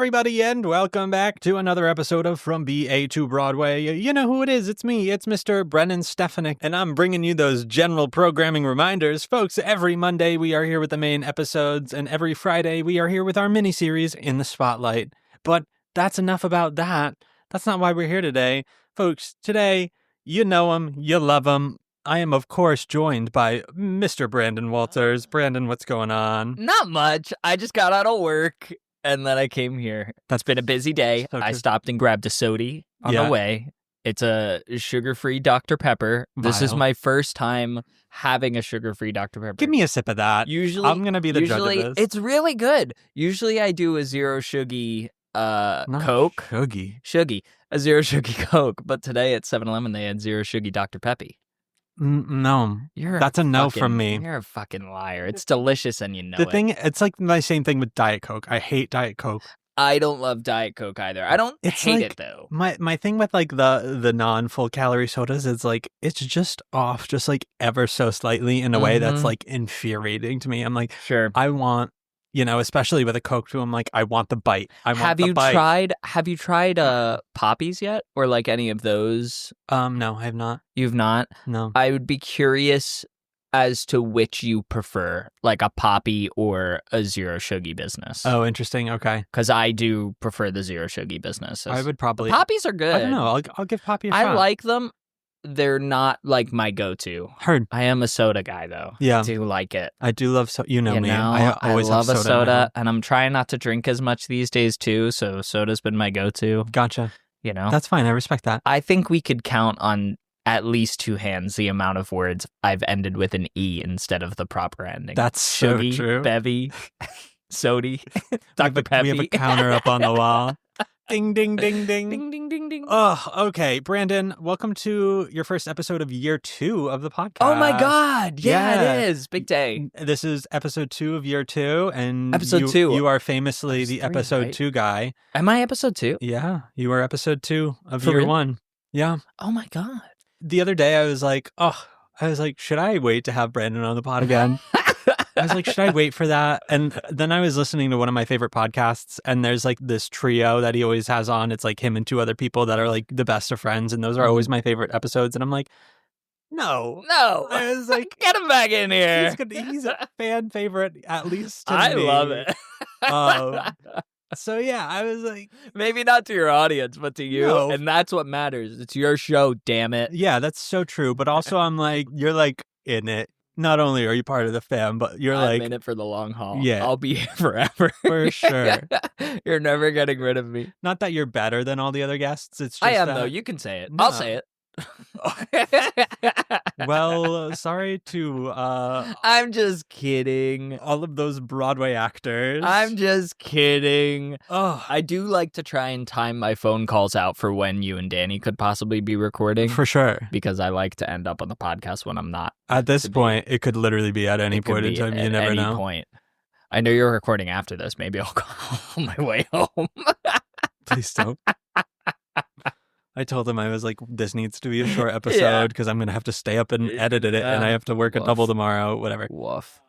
everybody, and welcome back to another episode of From BA to Broadway. You know who it is. It's me. It's Mr. Brennan Stefanik, and I'm bringing you those general programming reminders. Folks, every Monday we are here with the main episodes, and every Friday we are here with our miniseries In the Spotlight. But that's enough about that. That's not why we're here today. Folks, today, you know him, you love him. I am, of course, joined by Mr. Brandon Walters. Brandon, what's going on? Not much. I just got out of work, and then I came here. That's been a busy day. So I stopped and grabbed a soda on the way. It's a sugar-free Dr. Pepper. This is my first time having a sugar-free Dr. Pepper. Give me a sip of that. Usually, I'm going to be the judge of this. It's really good. Usually, I do a zero-suggy Coke. Shuggy. A zero-suggy Coke. But today at 7-Eleven, they had zero-suggy Dr. Peppy. No, that's a no from me. You're a fucking liar. It's delicious and you know it. It's like my same thing with Diet Coke. I hate Diet Coke. I don't love Diet Coke either. I don't hate it though. My thing with like the non-full calorie sodas is like it's just off, just like ever so slightly in a way that's like infuriating to me. I'm like, sure, I want, especially with a Coke too. I'm like, I want the bite. Have you tried Poppies yet, or like any of those? No, I have not. You've not? No. I would be curious as to which you prefer, like a Poppy or a zero suggy business. Oh, interesting. Okay. Because I do prefer the zero suggy business. I would probably. Poppies are good. I don't know. I'll give Poppy a shot. I like them. They're not like my go-to. Heard. I am a soda guy though. Yeah. I do like it. I do love soda. You know me. I always love have a soda, and I'm trying not to drink as much these days too. So soda's been my go-to. Gotcha. That's fine. I respect that. I think we could count on at least two hands the amount of words I've ended with an E instead of the proper ending. That's so Shuggy, true. Bevy, Sody, Dr. Peppy. We have a counter up on the wall. Ding, ding, ding, ding. Ding, ding, ding, ding. Oh, okay. Brandon, welcome to your first episode of year 2 of the podcast. Oh my God. Yeah, it is. Big day. This is episode 2 of year 2. And episode 2. You are famously the episode 2 guy. Am I episode 2? Yeah. You are episode 2 of For year real? 1. Yeah. Oh my God. The other day I was like, should I wait to have Brandon on the pod again? I was like, should I wait for that? And then I was listening to one of my favorite podcasts, and there's like this trio that he always has on. It's like him and 2 other people that are like the best of friends, and those are always my favorite episodes. And I'm like, no. I was like, get him back in here. He's a fan favorite, at least to I me. love it. So yeah, I was like, maybe not to your audience, but to you. No. And that's what matters. It's your show, damn it. Yeah, that's so true. But also I'm like, you're like in it. Not only are you part of the fam, but you're I'm like in it for the long haul. Yeah. I'll be here forever. For sure. You're never getting rid of me. Not that you're better than all the other guests. It's just I am, that... though. You can say it. No. I'll say it. Well, sorry to I'm just kidding. all of those Broadway actors. I'm just kidding. Oh, I do like to try and time my phone calls out for when you and Danny could possibly be recording. for sure. Because I like to end up on the podcast when I'm not. At this point, it could literally be at any point in time. You never at know. any point. I know you're recording after this. Maybe I'll call on my way home. Please don't. I told him I was like, this needs to be a short episode because I'm going to have to stay up and edit it and I have to work a double tomorrow, whatever. Woof.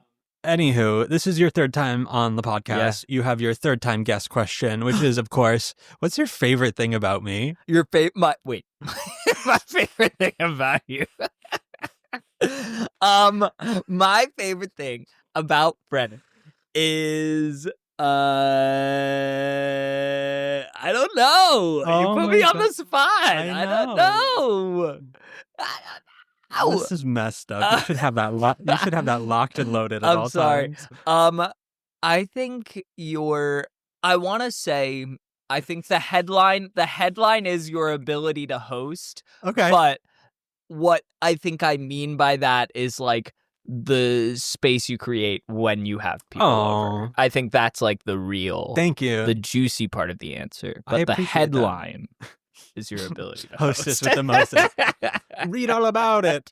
Anywho, this is your 3rd time on the podcast. Yeah. You have your 3rd time guest question, which is, of course, what's your favorite thing about me? My favorite thing about you. My favorite thing about Brennan is I don't know. Oh you put me on God. the spot. I don't know. This is messed up. You should have that. You should have that locked and loaded at all times. I think I want to say. I think the headline is your ability to host. Okay. But what I think I mean by that is like the space you create when you have people over. I think that's like the real, thank you, the juicy part of the answer. But the headline is your ability to host. Hostess with the mostest. Read all about it.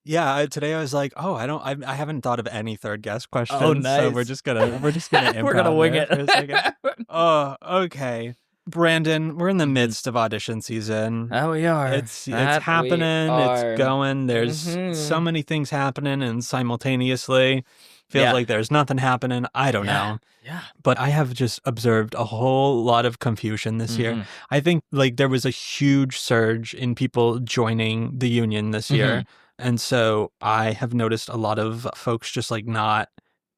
Yeah, today I was like, I haven't thought of any 3rd guest question. Oh, nice. So we're just gonna improv we're gonna wing it for a second. Oh, okay. Brandon, we're in the midst of audition season. Oh, we are. It's happening. It's going. There's so many things happening and simultaneously. Feels like there's nothing happening. I don't know. Yeah. But I have just observed a whole lot of confusion this year. I think like there was a huge surge in people joining the union this year. And so I have noticed a lot of folks just like not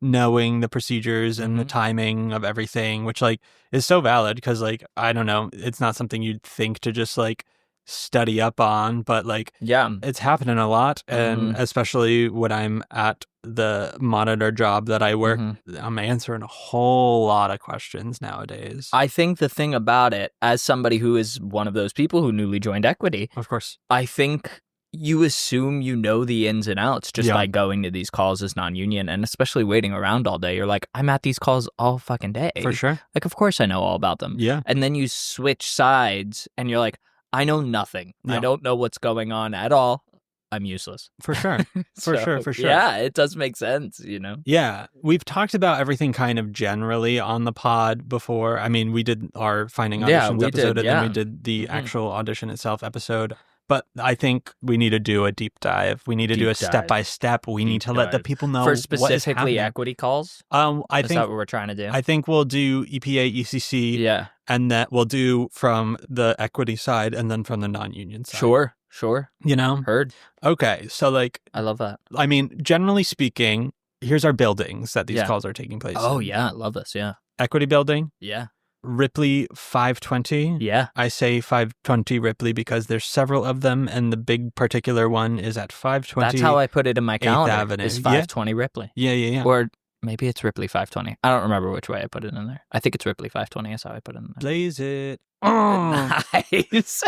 knowing the procedures and the timing of everything, which like is so valid because like, I don't know, it's not something you'd think to just like study up on, but like it's happening a lot. And especially when I'm at the monitor job that I work, I'm answering a whole lot of questions nowadays. I think the thing about it, as somebody who is one of those people who newly joined Equity, of course, I think you assume you know the ins and outs just by going to these calls as non-union, and especially waiting around all day. You're like, I'm at these calls all fucking day. For sure. Like, of course I know all about them. Yeah. And then you switch sides and you're like, I know nothing. I don't know what's going on at all. I'm useless. For sure. For sure. Yeah, it does make sense, you know? Yeah. We've talked about everything kind of generally on the pod before. I mean, we did our Finding Auditions episode, and then we did the actual audition itself episode. But I think we need to do a deep dive. We need to do a step-by-step. We need to let the people know for specifically Equity calls. I think that what we're trying to do. I think we'll do EPA, ECC. Yeah. And that we'll do from the Equity side and then from the non-union side. Sure. You know? Heard. Okay. So, like... I love that. I mean, generally speaking, here's our buildings that these calls are taking place Oh, in. yeah. I love this. Yeah. Equity building. Yeah. Ripley 520. Yeah. I say 520 Ripley because there's several of them, and the big particular one is at 520. That's how I put it in my calendar. Avenue. Is 520 Ripley. Yeah. Or maybe it's Ripley 520. I don't remember which way I put it in there. I think it's Ripley 520 is how I put it in there. Blaze it. Oh. Nice.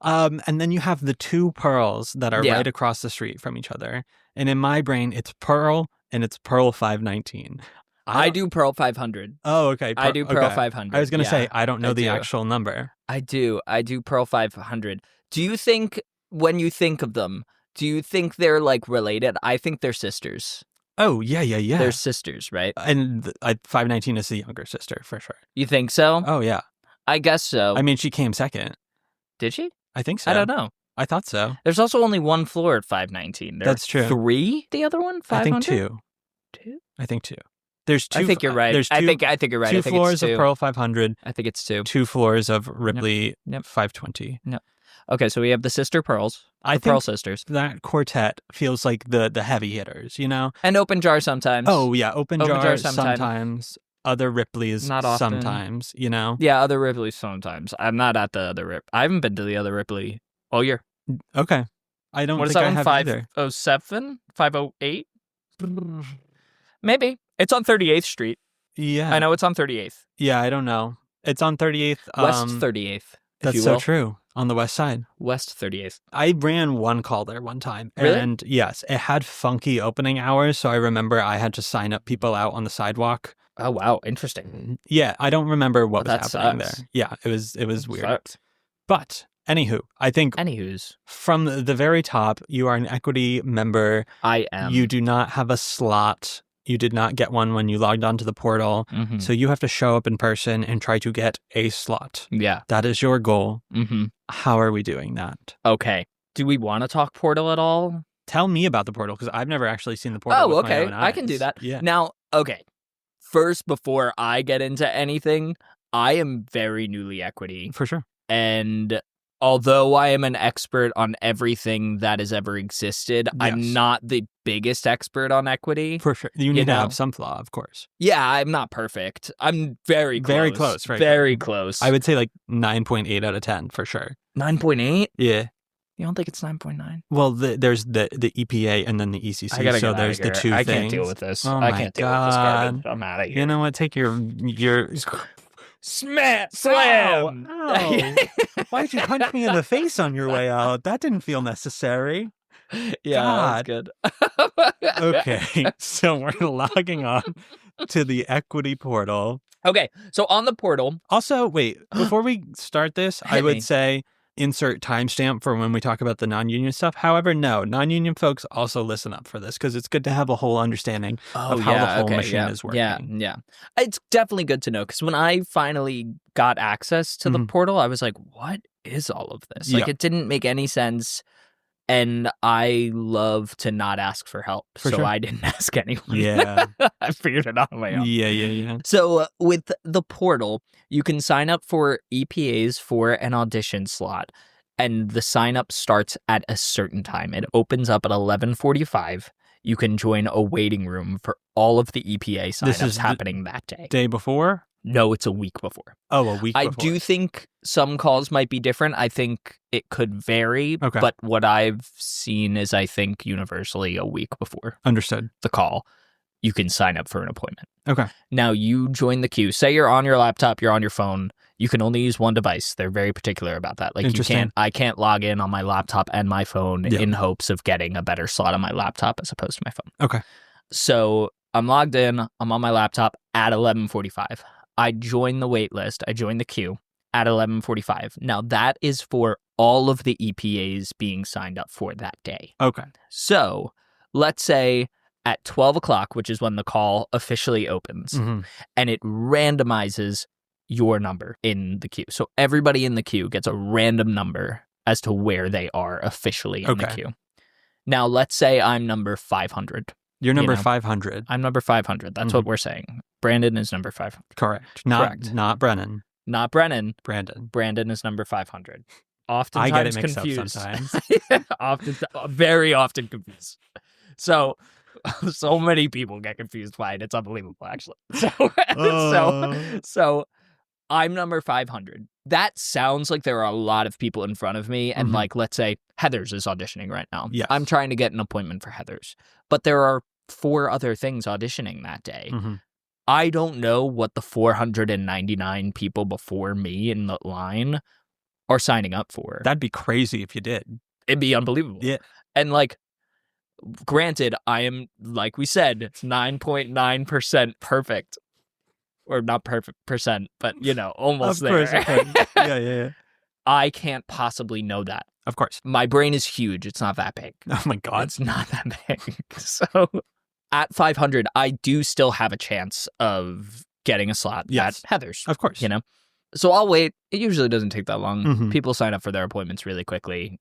And then you have the two Pearls that are right across the street from each other. And in my brain, it's Pearl and it's Pearl 519. I do Pearl 500. Oh, okay. I do Pearl 500. I was going to say, I don't know the actual number. I do Pearl 500. Do you think, when you think of them, do you think they're like related? I think they're sisters. Oh, yeah. They're sisters, right? And 519 is the younger sister, for sure. You think so? Oh, yeah. I guess so. I mean, she came second. Did she? I think so. I don't know. I thought so. There's also only one floor at 519. That's true. 3? The other one? 500? I think 2. 2? I think 2. There's 2. I think you're right. There's 2, I think you're right. 2 I think floors it's 2. of Pearl 500. I think it's 2. 2 floors of Ripley 520. Yep. Okay, so we have the sister Pearls. I think Pearl sisters. That quartet feels like the heavy hitters, you know? And Open Jar sometimes. Oh, yeah. Open Jar sometimes. Other Ripleys not often. sometimes, you know? Yeah, other Ripleys sometimes. I'm not at the other Rip. I haven't been to the other Ripley all year. Okay. I don't what think is that I one? have either. 507? 508? Maybe. It's on 38th Street. Yeah. I know it's on 38th. Yeah, I don't know. It's on 38th. West 38th. That's so true. On the west side. West 38th. I ran one call there one time. Really? And yes, it had funky opening hours. So I remember I had to sign up people out on the sidewalk. Oh, wow. Interesting. Yeah. I don't remember what was happening sucks. there. Yeah. It was weird. Sucks. But anywho, I think from the very top, you are an Equity member. I am. You do not have a slot. You did not get one when you logged onto the portal. Mm-hmm. So you have to show up in person and try to get a slot. Yeah. That is your goal. Mm-hmm. How are we doing that? Okay. Do we want to talk portal at all? Tell me about the portal, because I've never actually seen the portal. Oh, with okay. my own eyes. I can do that. Yeah. Now, okay. First, before I get into anything, I am very newly Equity. For sure. And although I am an expert on everything that has ever existed, Yes. I'm not the biggest expert on Equity. For sure. You need to have some flaw, of course. Yeah, I'm not perfect. I'm very close. Very close, right? Very close. I would say like 9.8 out of 10 for sure. 9.8? Yeah. You don't think it's 9.9? Well, there's the EPA and then the ECC. I gotta so get there's out of the here. 2 I things. can't deal with this. Oh I my can't deal with this garbage. God. I'm out of here. You know what? Take your Slam! Ow. Why'd you punch me in the face on your way out? That didn't feel necessary. Yeah, God. that was good. Okay, so we're logging on to the Equity portal. Okay, so on the portal. Also, wait, before we start this, I would say insert timestamp for when we talk about the non-union stuff. However, no, non-union folks also listen up for this because it's good to have a whole understanding of how the whole machine is working. Yeah. It's definitely good to know because when I finally got access to the portal, I was like, what is all of this? Like, it didn't make any sense. And I love to not ask for help. I didn't ask anyone. Yeah. I figured it out on my own. Yeah. So with the portal, you can sign up for EPAs for an audition slot. And the sign up starts at a certain time. It opens up at 11:45. You can join a waiting room for all of the EPA signups happening that day. Day before? No, it's a week before. Oh, a week before. I do think some calls might be different. I think it could vary. Okay. But what I've seen is, I think, universally a week before. Understood. The call, you can sign up for an appointment. Okay. Now, you join the queue. Say you're on your laptop, you're on your phone. You can only use one device. They're very particular about that. Like, I can't log in on my laptop and my phone in hopes of getting a better slot on my laptop as opposed to my phone. Okay. So I'm logged in. I'm on my laptop at 11:45. I join the wait list. I join the queue at 11:45. Now, that is for all of the EPAs being signed up for that day. Okay. So let's say at 12 o'clock, which is when the call officially opens, and it randomizes your number in the queue. So everybody in the queue gets a random number as to where they are officially in the queue. Now, let's say I'm number 500. You're number 500. I'm number 500. That's what we're saying. Brandon is number 500. Correct. Correct. Not Brennan. Not Brennan. Brandon. Brandon is number 500. Oftentimes I get it mixed confused. up sometimes. Very often confused. So many people get confused by it. It's unbelievable, actually. So I'm number 500. That sounds like there are a lot of people in front of me. And like, let's say Heather's is auditioning right now. Yes. I'm trying to get an appointment for Heather's. But there are 4 other things auditioning that day. I don't know what the 499 people before me in the line are signing up for. That'd be crazy if you did. It'd be unbelievable. Yeah. And like, granted, I am, like we said, 9.9% perfect. Or not perfect percent, but, almost there. Of course. Yeah. I can't possibly know that. Of course. My brain is huge. It's not that big. Oh, my God. It's not that big. So at 500, I do still have a chance of getting a slot at Heather's. Of course. So I'll wait. It usually doesn't take that long. People sign up for their appointments really quickly,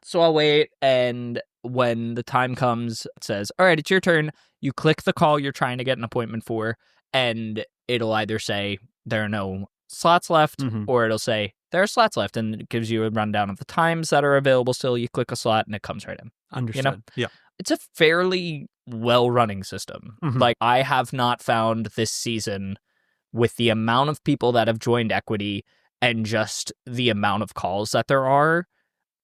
So I'll wait, and when the time comes, it says, all right, it's your turn. You click the call you're trying to get an appointment for, and it'll either say there are no slots left, or it'll say there are slots left, and it gives you a rundown of the times that are available still. You click a slot, and it comes right in. Understood. Yeah. It's a fairly well-running system. Like, I have not found this season, with the amount of people that have joined Equity and just the amount of calls that there are,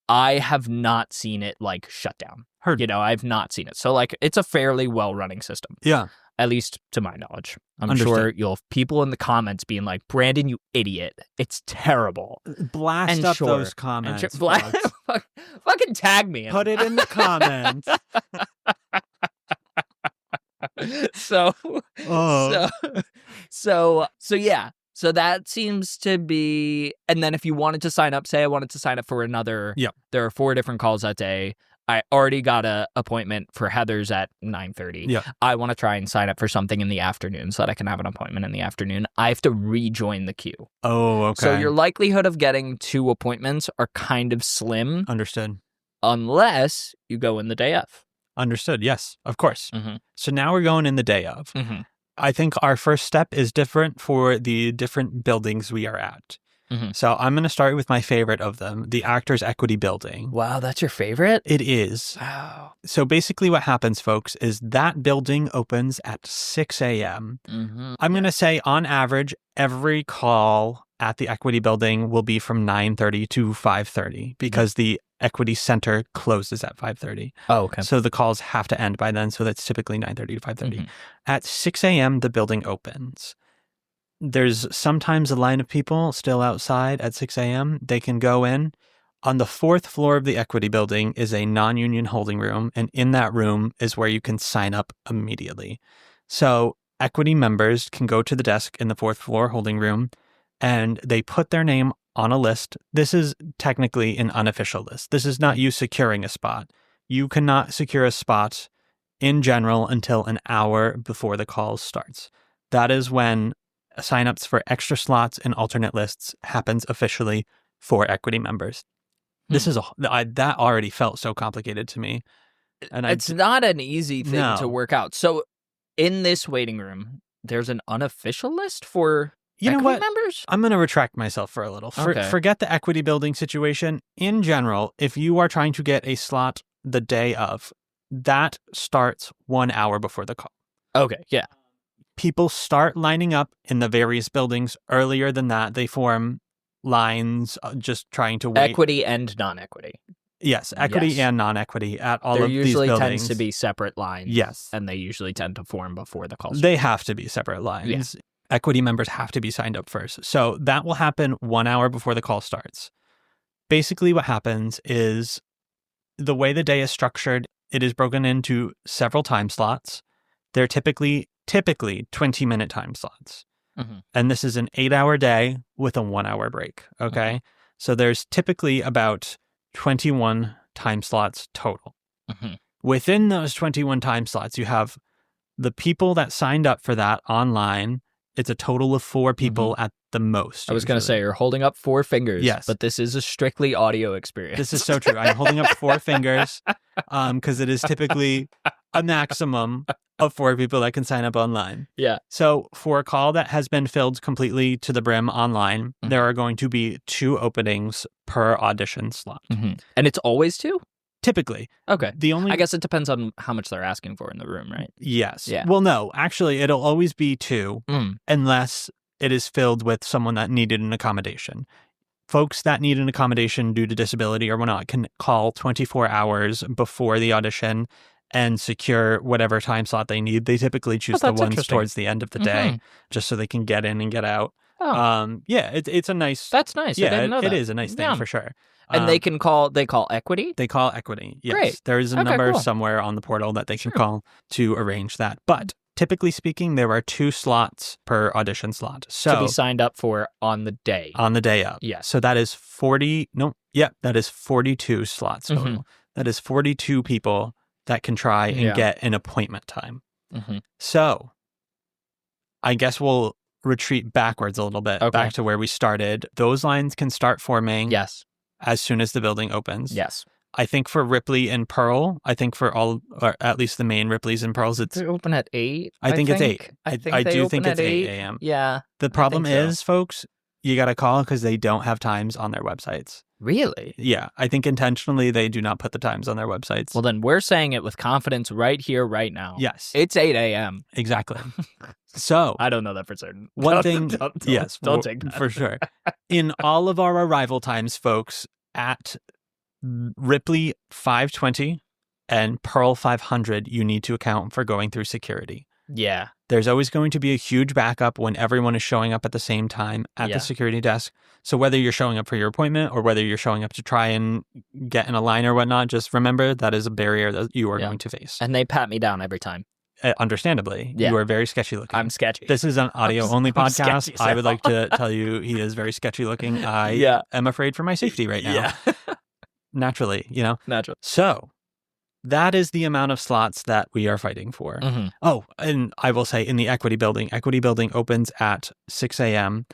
I have not seen it, like, shut down. Heard. I've not seen it. So, like, it's a fairly well-running system. Yeah. At least to my knowledge. I'm Understood. sure you'll have people in the comments being like, Brandon, you idiot. It's terrible. Blast up those comments. Fucking tag me. Put it in the comments. So yeah. So that seems to be, and then if you wanted to sign up, say I wanted to sign up for another, there are 4 different calls that day. I already got an appointment for Heather's at 9:30. Yeah. I want to try and sign up for something in the afternoon so that I can have an appointment in the afternoon. I have to rejoin the queue. Oh, okay. So your likelihood of getting 2 appointments are kind of slim. Understood. Unless you go in the day of. Understood. Yes, of course. So now we're going in the day of. I think our first step is different for the different buildings we are at. So I'm going to start with my favorite of them, the Actors Equity Building. Wow, that's your favorite? It is. Wow. So basically what happens, folks, is that building opens at 6 a.m. I'm going to say on average, every call at the Equity Building will be from 9:30 to 5:30 because the Equity Center closes at 5:30. Oh, okay. So the calls have to end by then. So that's typically 9:30 to 5:30. At 6 a.m., the building opens. There's sometimes a line of people still outside at 6 a.m. They can go in. On the 4th floor of the Equity Building is a non-union holding room, and in that room is where you can sign up immediately. So Equity members can go to the desk in the 4th floor holding room, and they put their name on a list. This is technically an unofficial list. This is not you securing a spot. You cannot secure a spot in general until an hour before the call starts. That is when signups for extra slots and alternate lists happens officially for equity members. This is that already felt so complicated to me. And it's not an easy thing to work out. So in this waiting room, there's an unofficial list for equity members? I'm going to retract myself for a little. Forget the equity building situation. In general, if you are trying to get a slot the day of, that starts 1 hour before the call. Okay, yeah. People start lining up in the various buildings earlier than that. They form lines just trying to wait. Equity and non-equity. Yes, equity and non-equity at all there of these buildings. There usually tends to be separate lines. Yes. And they usually tend to form before the call starts. They have to be separate lines. Yeah. Equity members have to be signed up first. So that will happen 1 hour before the call starts. Basically what happens is the way the day is structured, it is broken into several time slots. They're typically 20-minute time slots. Mm-hmm. And this is an 8-hour day with a 1-hour break. Okay. Mm-hmm. So there's typically about 21 time slots total. Mm-hmm. Within those 21 time slots, you have the people that signed up for that online. It's a total of 4 people at the most. I was going to say, you're holding up 4 fingers. Yes. But this is a strictly audio experience. This is so true. I'm holding up 4 fingers because it is typically a maximum of 4 people that can sign up online. Yeah. So for a call that has been filled completely to the brim online, there are going to be 2 openings per audition slot. Mm-hmm. And it's always 2? Typically. Okay. I guess it depends on how much they're asking for in the room, right? Yes. Yeah. Well, no, actually, it'll always be 2 unless it is filled with someone that needed an accommodation. Folks that need an accommodation due to disability or whatnot can call 24 hours before the audition and secure whatever time slot they need. They typically choose the ones towards the end of the day just so they can get in and get out. Oh. Yeah, it's a nice... That's nice. Yeah, I didn't know that. It is a nice thing for sure. And they call equity? They call equity, yes. Great. There is a number somewhere on the portal that they can call to arrange that. But typically speaking, there are 2 slots per audition slot. So to be signed up for on the day. On the day of. Yeah. So that is 42 slots total. Mm-hmm. That is 42 people that can try and get an appointment time. Mm-hmm. So I guess we'll retreat backwards a little bit, back to where we started. Those lines can start forming as soon as the building opens. Yes. I think for Ripley and Pearl, I think for all, or at least the main Ripleys and Pearls, it's... They open at 8, I think it's 8. I do think it's 8 a.m. Yeah. The problem is, folks, you got to call because they don't have times on their websites. Really? Yeah. I think intentionally they do not put the times on their websites. Well, then we're saying it with confidence right here, right now. Yes. It's 8 a.m. Exactly. So... I don't know that for certain. One thing... Don't take that. For sure. In all of our arrival times, folks, at Ripley 520 and Pearl 500, you need to account for going through security. Yeah. There's always going to be a huge backup when everyone is showing up at the same time at the security desk. So whether you're showing up for your appointment or whether you're showing up to try and get in a line or whatnot, just remember that is a barrier that you are going to face. And they pat me down every time. Understandably. You are very sketchy looking. I'm sketchy. This is an audio-only podcast. Sketchy, so. I would like to tell you he is very sketchy looking. I am afraid for my safety right now. Yeah. Naturally, Naturally. So that is the amount of slots that we are fighting for. Mm-hmm. Oh, and I will say in the equity building opens at 6 a.m.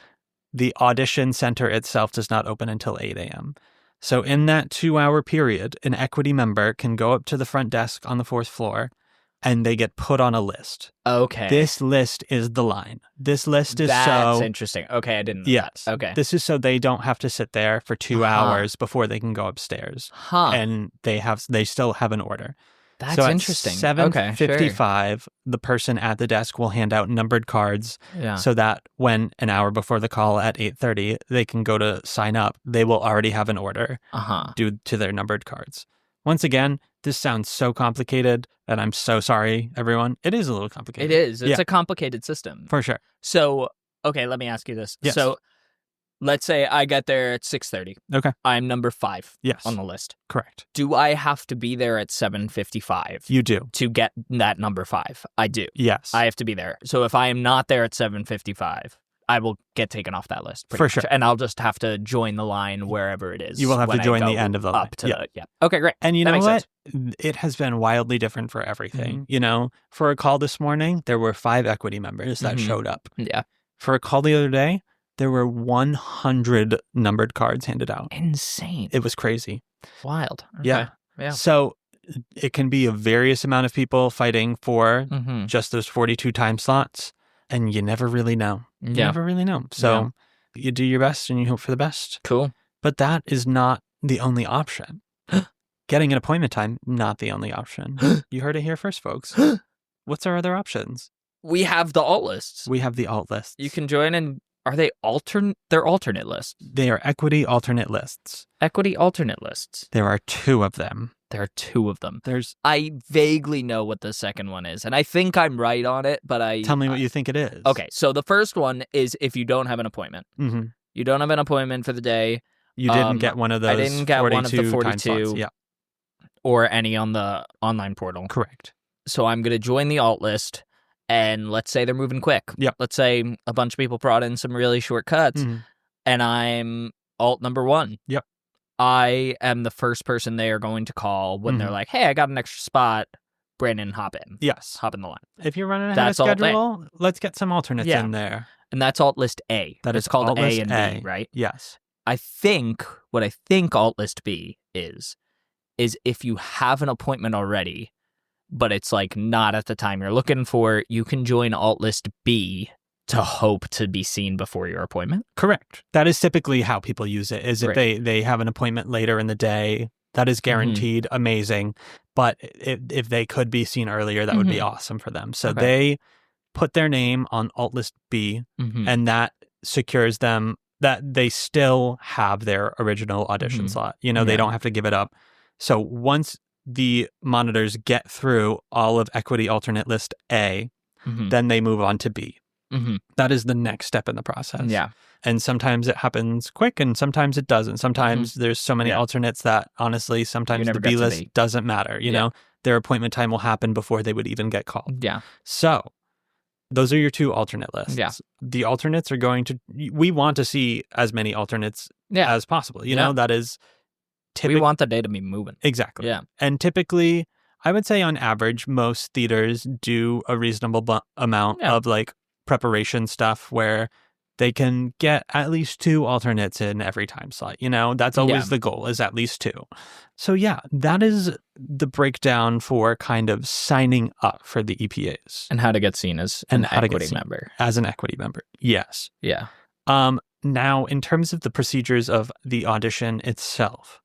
The audition center itself does not open until 8 a.m. So in that 2-hour period, an equity member can go up to the front desk on the 4th floor and they get put on a list. Okay. This list is the line. This list is That's interesting. Okay, I didn't know that. Okay. This is so they don't have to sit there for 2 hours before they can go upstairs. And they still have an order. That's so interesting. At 7:55, the person at the desk will hand out numbered cards so that when an hour before the call at 8:30, they can go to sign up, they will already have an order due to their numbered cards. Once again, this sounds so complicated, and I'm so sorry, everyone. It is a little complicated. It is. It's a complicated system. For sure. So, okay, let me ask you this. Yes. So, let's say I get there at 6:30. Okay. I'm number 5 yes. on the list. Correct. Do I have to be there at 7:55? You do. To get that number 5? I do. Yes. I have to be there. So if I am not there at 7:55, I will get taken off that list. For sure. And I'll just have to join the line wherever it is. You will have to when I join go the end of the line. up to yeah. Okay, great. And you That know makes what? sense. It has been wildly different for everything. You know, for a call this morning, there were 5 equity members that showed up. Yeah. For a call the other day, there were 100 numbered cards handed out. Insane. It was crazy. Wild. Okay. Yeah. So it can be a various amount of people fighting for just those 42 time slots, and you never really know. You never really know. So you do your best and you hope for the best. Cool. But that is not the only option. Getting an appointment time, not the only option. You heard it here first, folks. What's our other options? We have the alt lists. We have the alt lists. You can join in. Are they alternate? They're alternate lists. They are equity alternate lists. Equity alternate lists. There are 2 of them. There are 2 of them. There's. I vaguely know what the second one is, and I think I'm right on it, but Tell me what you think it is. Okay, so the first one is if you don't have an appointment. You don't have an appointment for the day. You didn't get one of those. I didn't get one of the 42. Yeah. Or any on the online portal. Correct. So I'm going to join the alt list, and let's say they're moving quick. Yep. Let's say a bunch of people brought in some really short cuts, and I'm alt number 1. Yep. I am the first person they are going to call when they're like, hey, I got an extra spot. Brandon, hop in. Yes. Hop in the line. If you're running ahead of schedule, let's get some alternates in there. And that's alt list A. That it's is called alt A list and A. B, right? Yes. I think alt list B is if you have an appointment already, but it's like not at the time you're looking for, you can join alt list B to hope to be seen before your appointment. Correct. That is typically how people use it, is if they have an appointment later in the day, that is guaranteed amazing. But if they could be seen earlier, that would be awesome for them. So they put their name on alt list B, and that secures them that they still have their original audition slot. You know, they don't have to give it up. So once the monitors get through all of equity alternate list A, then they move on to B. That is the next step in the process. Yeah. And sometimes it happens quick and sometimes it doesn't. Sometimes there's so many alternates that honestly, sometimes the B list doesn't matter. You know, their appointment time will happen before they would even get called. Yeah. So those are your 2 alternate lists. Yeah. The alternates are we want to see as many alternates as possible. You know, that is we want the day to be moving. Exactly. Yeah. And typically, I would say on average, most theaters do a reasonable amount of like preparation stuff where they can get at least 2 alternates in every time slot. You know, that's always the goal, is at least 2. So yeah, that is the breakdown for kind of signing up for the EPAs. And how to get seen as an equity member. As an equity member. Yes. Yeah. Now, in terms of the procedures of the audition itself,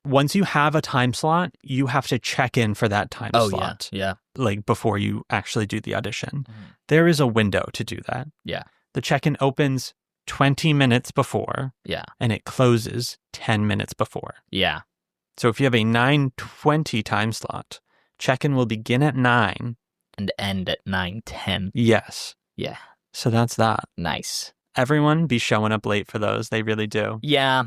once you have a time slot, you have to check in for that time slot. Yeah. Like before you actually do the audition. There is a window to do that. Yeah. The check-in opens 20 minutes before. Yeah. And it closes 10 minutes before. Yeah. So if you have a 9:20 time slot, check-in will begin at 9. And end at 9:10. Yes. Yeah. So that's that. Nice. Everyone be showing up late for those. They really do. Yeah.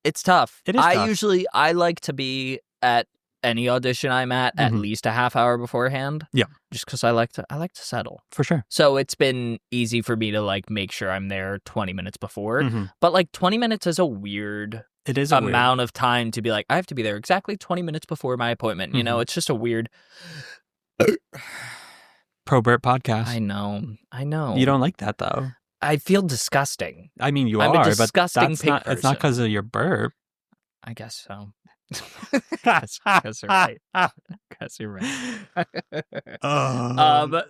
It's tough. It is tough. I like to be at any audition I'm at least a half hour beforehand. Yeah. Just because I like to settle. For sure. So it's been easy for me to like make sure I'm there 20 minutes before. But like 20 minents is a weird amount of time to be like, I have to be there exactly 20 minutes before my appointment. You know, it's just a weird Probert podcast. I know. You don't like that though. I feel disgusting. I mean, I'm are, a disgusting but pig person. it's not because of your burp. I guess so. Guess you're right. Guess you're right.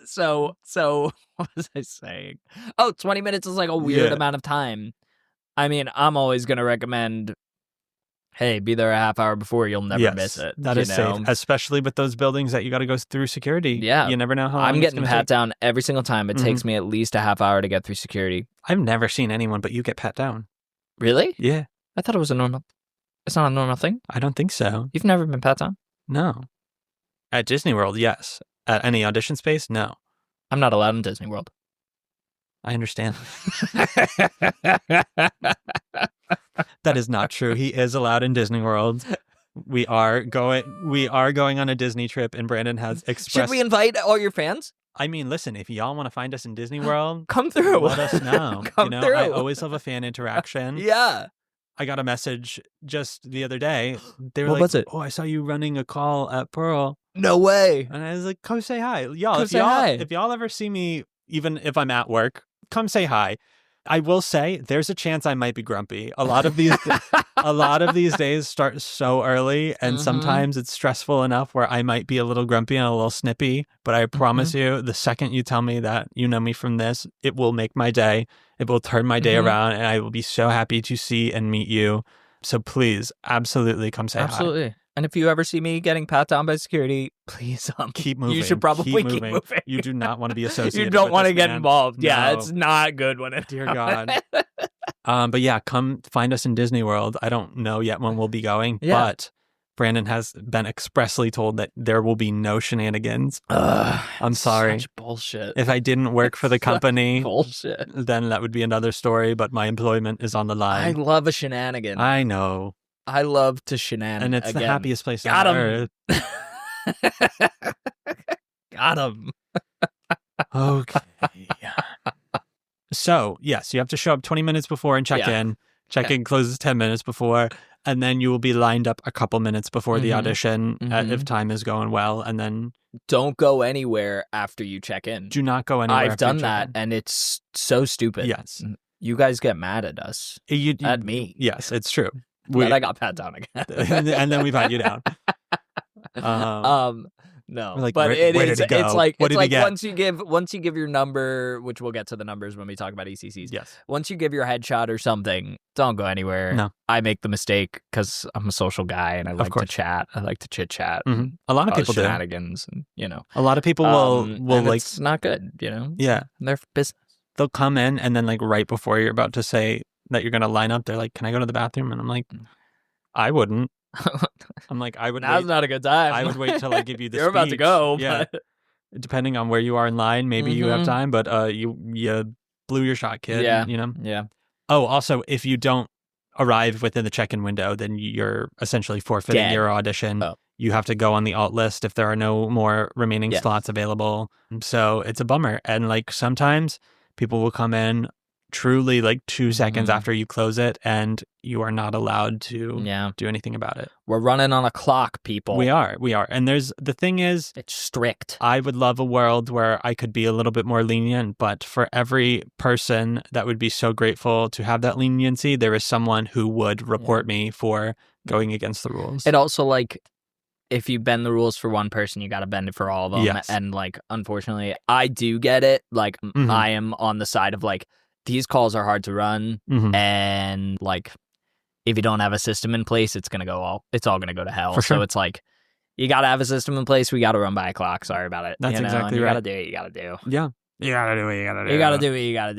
So what was I saying? Oh, 20 minutes is like a weird amount of time. I mean, I'm always going to recommend, hey, be there a half hour before. You'll never miss it. That is safe, especially with those buildings that you got to go through security. Yeah. You never know how long I'm getting it's pat take. down every single time. It takes me at least a half hour to get through security. I've never seen anyone but you get pat down. Really? Yeah. I thought it was it's not a normal thing. I don't think so. You've never been pat down? No. At Disney World, yes. At any audition space, no. I'm not allowed in Disney World. I understand. That is not true. He is allowed in Disney World. We are going on a Disney trip, and Brandon has expressed. Should we invite all your fans? I mean, listen, if y'all want to find us in Disney World, come through. Let us know. Come through. I always love a fan interaction. Yeah. I got a message just the other day. They were What like, was it? "Oh, I saw you running a call at Pearl." No way. And I was like, "Come say hi, y'all. Come say hi. If y'all ever see me, even if I'm at work, come say hi." I will say, there's a chance I might be grumpy. A lot of these days start so early, and sometimes it's stressful enough where I might be a little grumpy and a little snippy. But I promise you, the second you tell me that you know me from this, it will make my day. It will turn my day around, and I will be so happy to see and meet you. So please, absolutely come say hi. Absolutely. And if you ever see me getting pat down by security, please keep moving. You should probably keep moving. You do not want to be associated. You don't want to get man. involved. No. Yeah, it's not good when it. Dear God. But yeah, come find us in Disney World. I don't know yet when we'll be going, but Brandon has been expressly told that there will be no shenanigans. I'm sorry. Such bullshit. If I didn't work for the company, bullshit, then that would be another story, but my employment is on the line. I love a shenanigan. I know. I love to shenanigan. And it's the happiest place Got on him. earth. Got him. Okay. So, yes, you have to show up 20 minutes before and check in. Check-in closes 10 minutes before, and then you will be lined up a couple minutes before the audition if time is going well, and then... Don't go anywhere after you check in. Do not go anywhere I've done that, and it's so stupid. Yes. You guys get mad at us. At me. Yes, it's true. But I got pat down again. And then we pat you down. No, like, but where did it go? It's like What did he get? once you give your number, which we'll get to the numbers when we talk about ECCs. Yes. Once you give your headshot or something, don't go anywhere. No. I make the mistake because I'm a social guy and I like to chat. I like to chit chat. Mm-hmm. A lot of people do. Shenanigans, and a lot of people will like. It's not good, Yeah. They're business. They'll come in and then like right before you're about to say that you're going to line up, they're like, "Can I go to the bathroom?" And I'm like, "I wouldn't." I'm like, I would. Now's not a good time. I would wait till I give you the. You're about to go. Yeah. But... Depending on where you are in line, maybe you have time, but you blew your shot, kid. Yeah. Yeah. Oh, also, if you don't arrive within the check-in window, then you're essentially forfeiting your audition. Oh. You have to go on the alt list if there are no more remaining slots available. So it's a bummer. And like sometimes people will come in truly like 2 seconds after you close it, and you are not allowed to do anything about it. We're running on a clock, people. We are. And the thing is, it's strict. I would love a world where I could be a little bit more lenient, but for every person that would be so grateful to have that leniency, there is someone who would report me for going against the rules. It also, like, if you bend the rules for one person, you got to bend it for all of them. Yes. And like, unfortunately, I do get it. Like, I am on the side of like, these calls are hard to run, and like, if you don't have a system in place, it's all gonna go to hell. For sure. So it's like, you gotta have a system in place. We gotta run by a clock. Sorry about it. That's exactly you right. Gotta do what you gotta do. Yeah, you gotta do what you gotta do. You gotta do what you gotta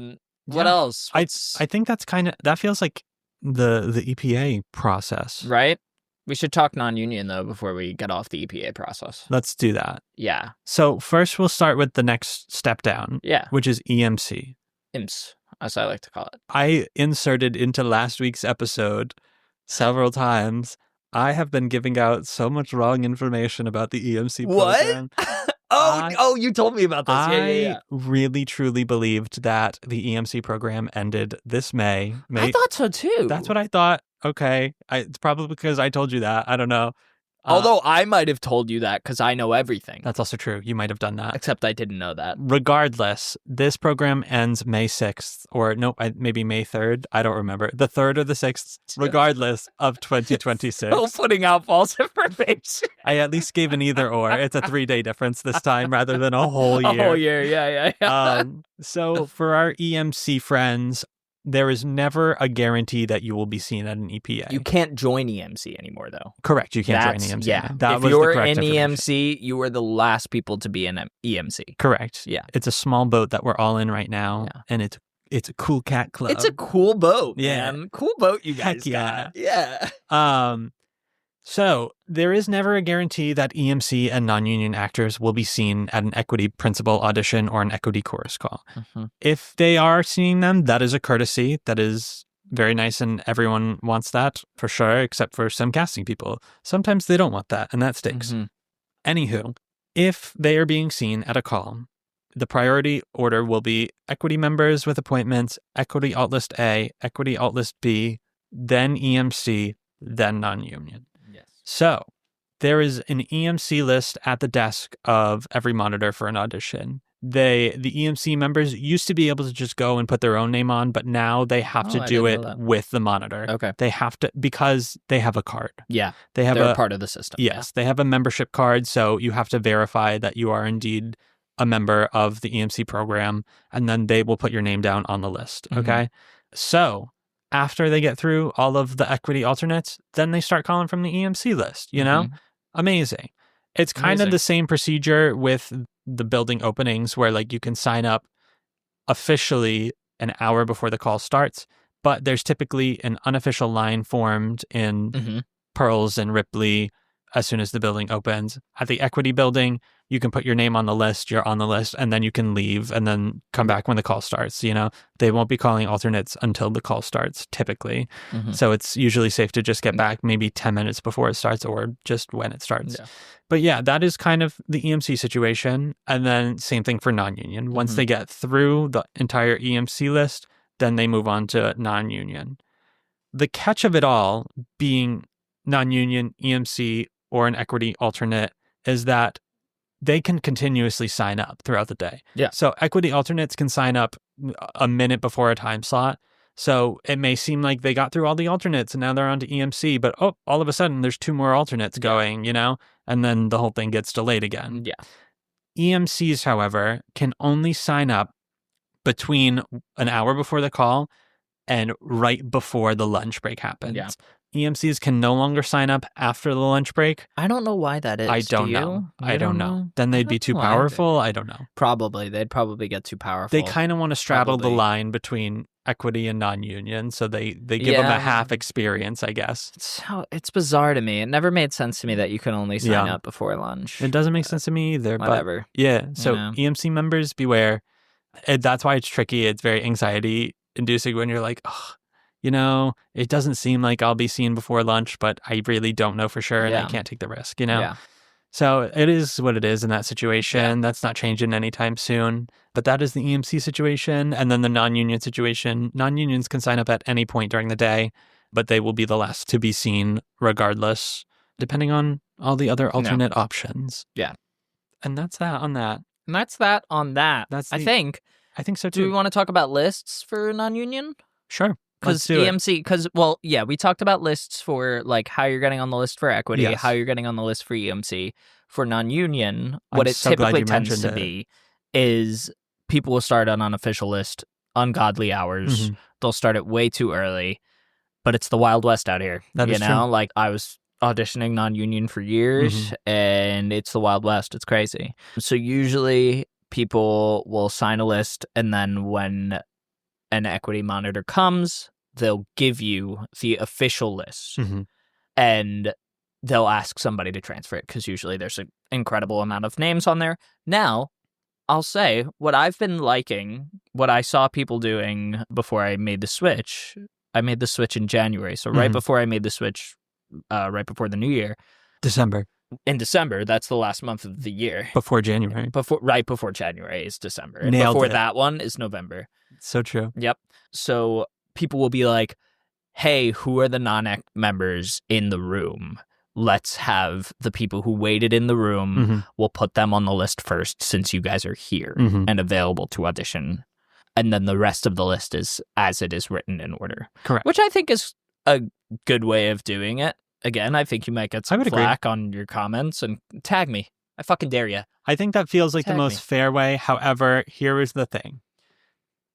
do. What else? I think that's that feels like the EPA process, right? We should talk non-union, though, before we get off the EPA process. Let's do that. Yeah. So first we'll start with the next step down, which is EMC. IMS, as I like to call it. I inserted into last week's episode several times. I have been giving out so much wrong information about the EMC program. What? You told me about this. I really, truly believed that the EMC program ended this May. I thought so, too. That's what I thought. Okay. It's probably because I told you that. I don't know. Although I might have told you that because I know everything. That's also true. You might have done that. Except I didn't know that. Regardless, this program ends May 6th or maybe May 3rd. I don't remember. The 3rd or the 6th, regardless of 2026. Still putting out false information. I at least gave an either or. It's a 3-day difference this time rather than a whole year. A whole year, yeah. So for our EMC friends, there is never a guarantee that you will be seen at an EPA. You can't join EMC anymore, though. Correct. You can't join EMC. Yeah. That if was you're the correct in information. EMC, you were the last people to be in EMC. Correct. Yeah. It's a small boat that we're all in right now, and it's a cool cat club. It's a cool boat, yeah. man. Cool boat you guys Heck yeah. got. Yeah. So there is never a guarantee that EMC and non-union actors will be seen at an equity principal audition or an equity chorus call. If they are seeing them, that is a courtesy. That is very nice and everyone wants that for sure, except for some casting people. Sometimes they don't want that, and that stinks. Anywho, if they are being seen at a call, the priority order will be equity members with appointments, equity alt list A, equity alt list B, then EMC, then non-union. Yes. So there is an EMC list at the desk of every monitor for an audition. The EMC members used to be able to just go and put their own name on, but now they have to do it with the monitor. Okay. They have to, because they have a card. Yeah. They're a part of the system. Yes. They have a membership card, so you have to verify that you are indeed a member of the EMC program, and then they will put your name down on the list. Okay. So after they get through all of the equity alternates, then they start calling from the EMC list, you know? Amazing. It's kind of the same procedure with the building openings where like you can sign up officially an hour before the call starts, but there's typically an unofficial line formed in Pearls and Ripley as soon as the building opens. At the equity building, you can put your name on the list, you're on the list, and then you can leave and then come back when the call starts. You know, they won't be calling alternates until the call starts typically. So it's usually safe to just get back maybe 10 minutes before it starts or just when it starts. But yeah, that is kind of the EMC situation. And then same thing for non-union. Once they get through the entire EMC list, then they move on to non-union. The catch of it all being non-union, EMC, or an equity alternate is that they can continuously sign up throughout the day. Yeah. So equity alternates can sign up a minute before a time slot. So it may seem like they got through all the alternates and now they're on to EMC, but all of a sudden there's 2 more alternates going, you know, and then the whole thing gets delayed again. Yeah. EMCs, however, can only sign up between an hour before the call and right before the lunch break happens. Yeah. EMCs can no longer sign up after the lunch break. I don't know why that is. I don't know. I don't know. Then they'd be too powerful. I don't know. Probably. They'd probably get too powerful. They kind of want to straddle the line between equity and non-union, so they give them a half experience, I guess. It's bizarre to me. It never made sense to me that you can only sign up before lunch. It doesn't make sense to me either. Whatever. But yeah, so EMC members, beware. That's why it's tricky. It's very anxiety-inducing when you're like, oh, you know, it doesn't seem like I'll be seen before lunch, but I really don't know for sure, and I can't take the risk, you know? Yeah. So it is what it is in that situation. That's not changing anytime soon. But that is the EMC situation. And then the non-union situation. Non-unions can sign up at any point during the day, but they will be the last to be seen regardless, depending on all the other alternate options. Yeah. And that's that on that. And that's that on that. I think so too. Do we want to talk about lists for non-union? Sure. Because EMC, we talked about lists for like how you're getting on the list for equity, how you're getting on the list for EMC. For non-union, what it typically tends to be is people will start on an unofficial list, ungodly hours. They'll start it way too early, but it's the Wild West out here. That is true. Like I was auditioning non-union for years, and it's the Wild West. It's crazy. So usually people will sign a list, and then when an equity monitor comes, they'll give you the official list, and they'll ask somebody to transfer it because usually there's an incredible amount of names on there. Now, I'll say what I've been liking, what I saw people doing before I made the switch. I made the switch in January, so right before I made the switch, right before the new year. In December, that's the last month of the year. Before January. Right before January is December. And Nailed before it. that one is November. So true. Yep. So people will be like, hey, who are the non-act members in the room? Let's have the people who waited in the room, we'll put them on the list first since you guys are here and available to audition. And then the rest of the list is as it is written in order. Correct. Which I think is a good way of doing it. Again, I think you might get some flack on your comments and tag me. I fucking dare you. I think that feels like the most fair way. However, here is the thing.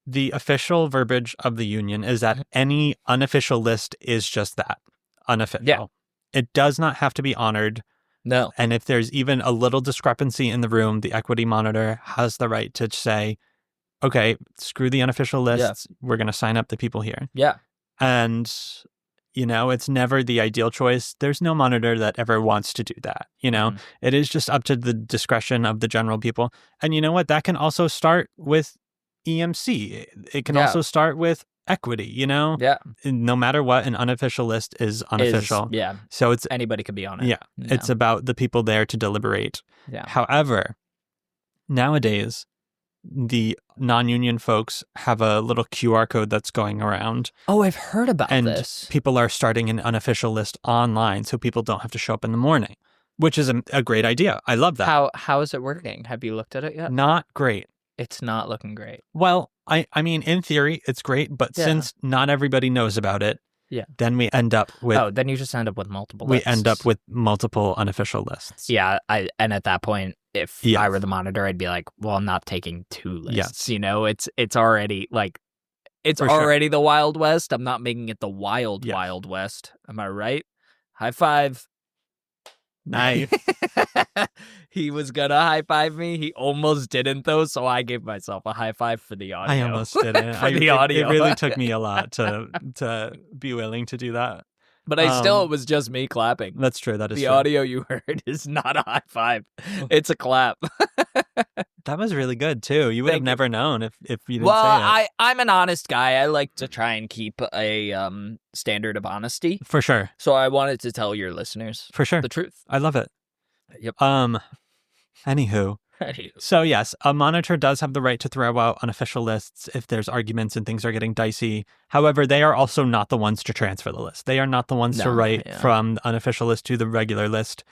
The official verbiage of the union is that any unofficial list is just that, unofficial. Yeah. It does not have to be honored. No. And if there's even a little discrepancy in the room, the equity monitor has the right to say, okay, screw the unofficial lists. We're going to sign up the people here. Yeah. And, you know, it's never the ideal choice. There's no monitor that ever wants to do that. You know, it is just up to the discretion of the general people. And you know what? That can also start with EMC. It can also start with equity, you know? Yeah. No matter what, an unofficial list is unofficial. So it's anybody could be on it. Yeah. It's about the people there to deliberate. Yeah. However, nowadays, the non-union folks have a little QR code that's going around. Oh, I've heard about and this. People are starting an unofficial list online so people don't have to show up in the morning, which is a great idea. I love that. How is it working? Have you looked at it yet? Not great. It's not looking great. Well, I mean, in theory, it's great, but since not everybody knows about it, then we end up with... Oh, then you just end up with multiple lists. We end up with multiple unofficial lists. Yeah, and at that point, if I were the monitor, I'd be like, well, I'm not taking 2 lists. Yes. You know, it's already like, it's already the Wild West. I'm not making it the Wild West. Am I right? High five. Nice. He was gonna high five me. He almost didn't though, so I gave myself a high five for the audio. I almost didn't. The audio. It really took me a lot to be willing to do that. But it was just me clapping. That's true. That is the true. audio you heard is not a high five. It's a clap. That was really good too. You would have never known if you didn't say it. Well, I'm an honest guy. I like to try and keep a standard of honesty. For sure. So I wanted to tell your listeners the truth. I love it. Yep. Anywho. So yes, a monitor does have the right to throw out unofficial lists if there's arguments and things are getting dicey. However, they are also not the ones to transfer the list. They are not the ones to write from the unofficial list to the regular list.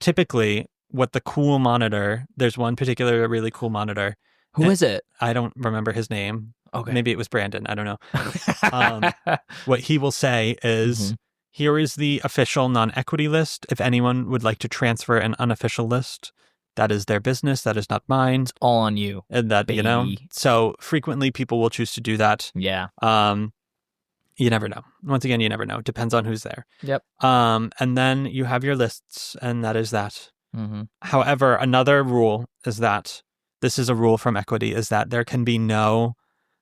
Typically, what the cool monitor, there's one particular really cool monitor. Who is it? I don't remember his name. Okay. Maybe it was Brandon. I don't know. What he will say is, here is the official non-equity list. If anyone would like to transfer an unofficial list, that is their business. That is not mine. It's all on you. And that, baby. So frequently people will choose to do that. Yeah. You never know. Once again, you never know. It depends on who's there. Yep. And then you have your lists, and that is that. Mm-hmm. However, another rule is that, this is a rule from equity, is that there can be no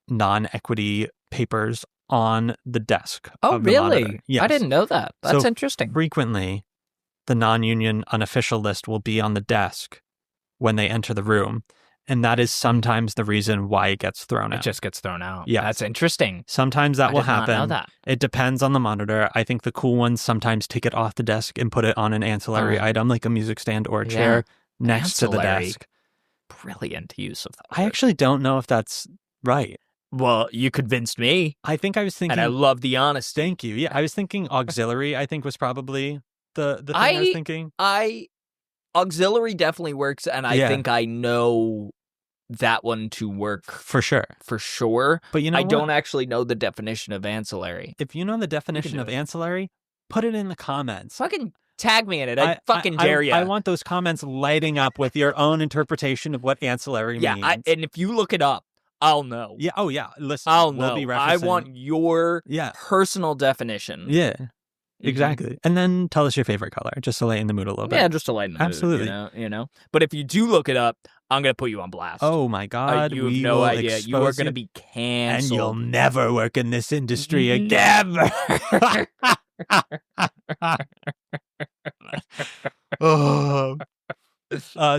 non-equity papers on the desk. Oh, of the really? monitor. Yes. I didn't know that. That's interesting. Frequently, the non-union unofficial list will be on the desk when they enter the room. And that is sometimes the reason why it gets thrown out. It just gets thrown out. Yeah. That's interesting. Sometimes that will happen. I did not know that. It depends on the monitor. I think the cool ones sometimes take it off the desk and put it on an ancillary item, like a music stand or a chair next to the desk. Brilliant use of that. I actually don't know if that's right. Well, you convinced me. I think I was thinking... And I love the honesty. Thank you. Yeah, I was thinking auxiliary, I think, was probably the thing I was thinking. Auxiliary definitely works, and I think I know that one to work. For sure. But you know I don't actually know the definition of ancillary. If you know the definition of ancillary, put it in the comments. Fucking tag me in it. I fucking dare you. I want those comments lighting up with your own interpretation of what ancillary means. Yeah, and if you look it up, I'll know. Yeah. Oh, yeah. Listen, I'll know. We'll be referencing... I want your personal definition. Yeah. Exactly. And then tell us your favorite color, just to lighten the mood a little bit. Yeah, just to lighten the mood. Absolutely. You know. But if you do look it up, I'm going to put you on blast. Oh, my God. You have no idea. You are going to be canceled. And you'll never work in this industry again. Oh.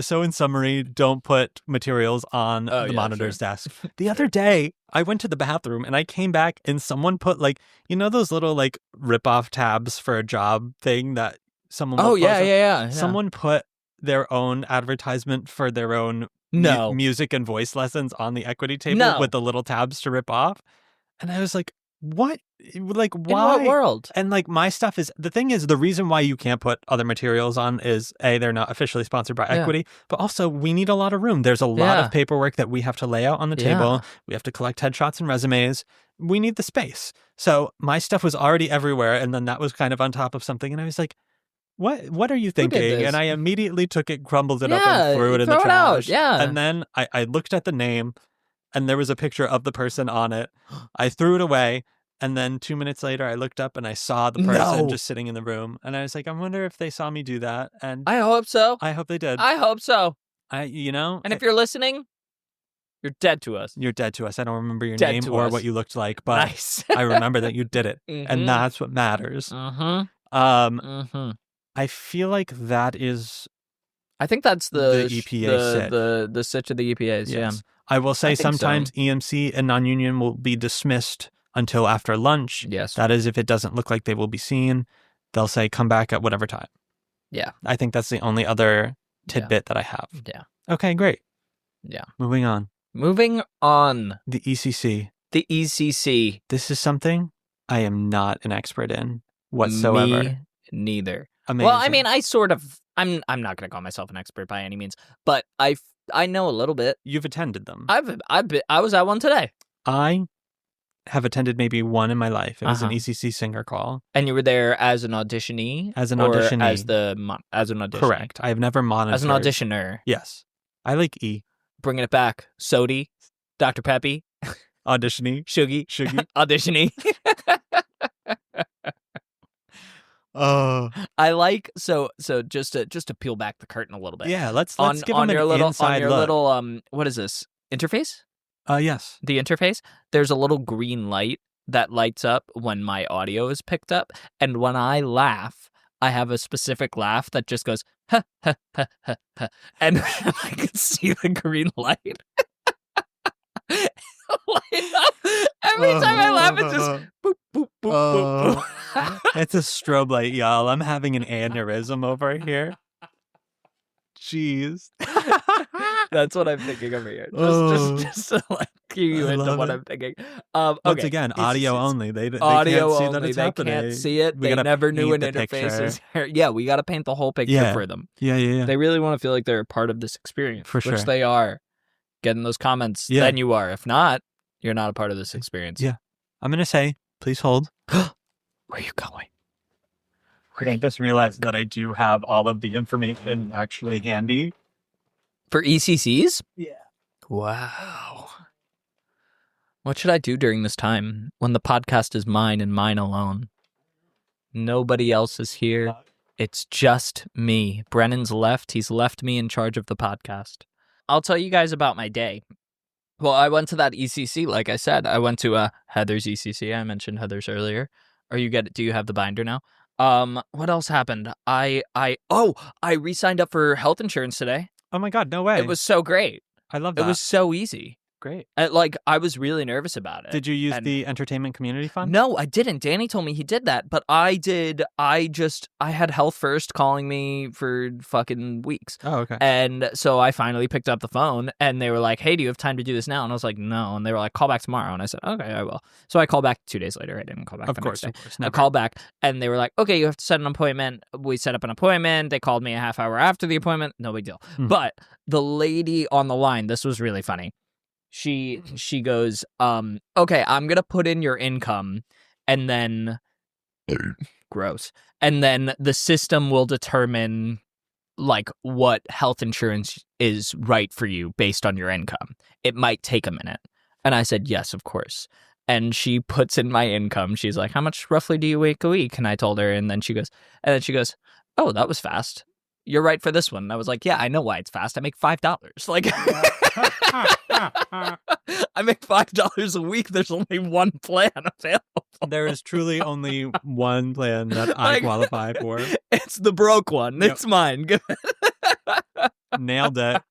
So in summary, don't put materials on the monitor's desk. The other day, I went to the bathroom and I came back and someone put those little rip-off tabs for a job thing that someone will yeah. Someone put their own advertisement for their own music and voice lessons on the equity table with the little tabs to rip off. And I was like, what? Why? In what world? And my stuff is, the thing is, the reason why you can't put other materials on is A, they're not officially sponsored by equity, but also we need a lot of room. There's a lot of paperwork that we have to lay out on the table. We have to collect headshots and resumes. We need the space. So my stuff was already everywhere. And then that was kind of on top of something. And I was like, what are you thinking? And I immediately took it, crumbled it up and threw it in the trash. And then I looked at the name. And there was a picture of the person on it. I threw it away. And then 2 minutes later, I looked up and I saw the person just sitting in the room. And I was like, I wonder if they saw me do that. And I hope so. I hope they did. I hope so. And if you're listening, you're dead to us. You're dead to us. I don't remember your name or what you looked like, but I remember that you did it. And that's what matters. I feel like that is... I think that's the EPA the sitch of the EPAs, I will say I think sometimes EMC and non-union will be dismissed until after lunch. Yes. That is if it doesn't look like they will be seen. They'll say come back at whatever time. Yeah. I think that's the only other tidbit that I have. Yeah. Okay, great. Yeah. Moving on. The ECC. The ECC. This is something I am not an expert in whatsoever. Me neither. Amazing. Well, I mean, I'm not going to call myself an expert by any means, but I know a little bit. You've attended them. I was at one today. I have attended maybe one in my life. It was an ECC singer call. And you were there as an auditionee? As an auditionee. As an auditionee. Correct. I have never monitored. As an auditioner. Yes. I like E. Bringing it back. Sody. Dr. Peppy. Auditionee. Shuggy. Auditionee. I like so just to peel back the curtain a little bit. Yeah, let's give them an inside your look. little what is this? Interface? Yes. The interface. There's a little green light that lights up when my audio is picked up, and when I laugh, I have a specific laugh that just goes ha ha ha ha ha, and I can see the green light light up. Every time I laugh, it just boop boop boop boop boop. It's a strobe light, y'all. I'm having an aneurysm over here. Jeez. That's what I'm thinking over here. Just to like cue you into what I'm thinking. Once okay. again, audio only. They audio can't see only. that it's They happening. can't see it. We They gotta never knew an paint the interface is picture. here. Yeah, we got to paint the whole picture for them. Yeah. They really want to feel like they're a part of this experience. For sure. Which they are. Getting those comments, then you are. If not, you're not a part of this experience. Yeah. I'm going to say, please hold. Where are you going? I just realized that I do have all of the information actually handy. For ECCs? Yeah. Wow. What should I do during this time when the podcast is mine and mine alone? Nobody else is here. It's just me. Brennan's left. He's left me in charge of the podcast. I'll tell you guys about my day. Well, I went to that ECC, like I said. I went to Heather's ECC. I mentioned Heather's earlier. Do you have the binder now? What else happened? I re-signed up for health insurance today. Oh my God, no way. It was so great. I love that. It was so easy. Great. I was really nervous about it. Did you use the Entertainment Community Fund? No, I didn't. Danny told me he did that, but I did. I had Health First calling me for fucking weeks. Oh, okay. And so I finally picked up the phone, and they were like, "Hey, do you have time to do this now?" And I was like, "No." And they were like, "Call back tomorrow." And I said, "Okay, I will." So I called back 2 days later. I didn't call back the next day. I called back, and they were like, "Okay, you have to set an appointment." We set up an appointment. They called me a half hour after the appointment. No big deal. But the lady on the line, this was really funny. She goes, okay, I'm going to put in your income and then gross. And then the system will determine like what health insurance is right for you based on your income. It might take a minute. And I said, yes, of course. And she puts in my income. She's like, how much roughly do you make a week? And I told her, and then she goes, oh, that was fast. You're right for this one. And I was like, yeah, I know why it's fast. I make $5. Like, I make $5 a week. There's only one plan available. There is truly only one plan that I qualify for. It's the broke one. Yep. It's mine. Nailed it.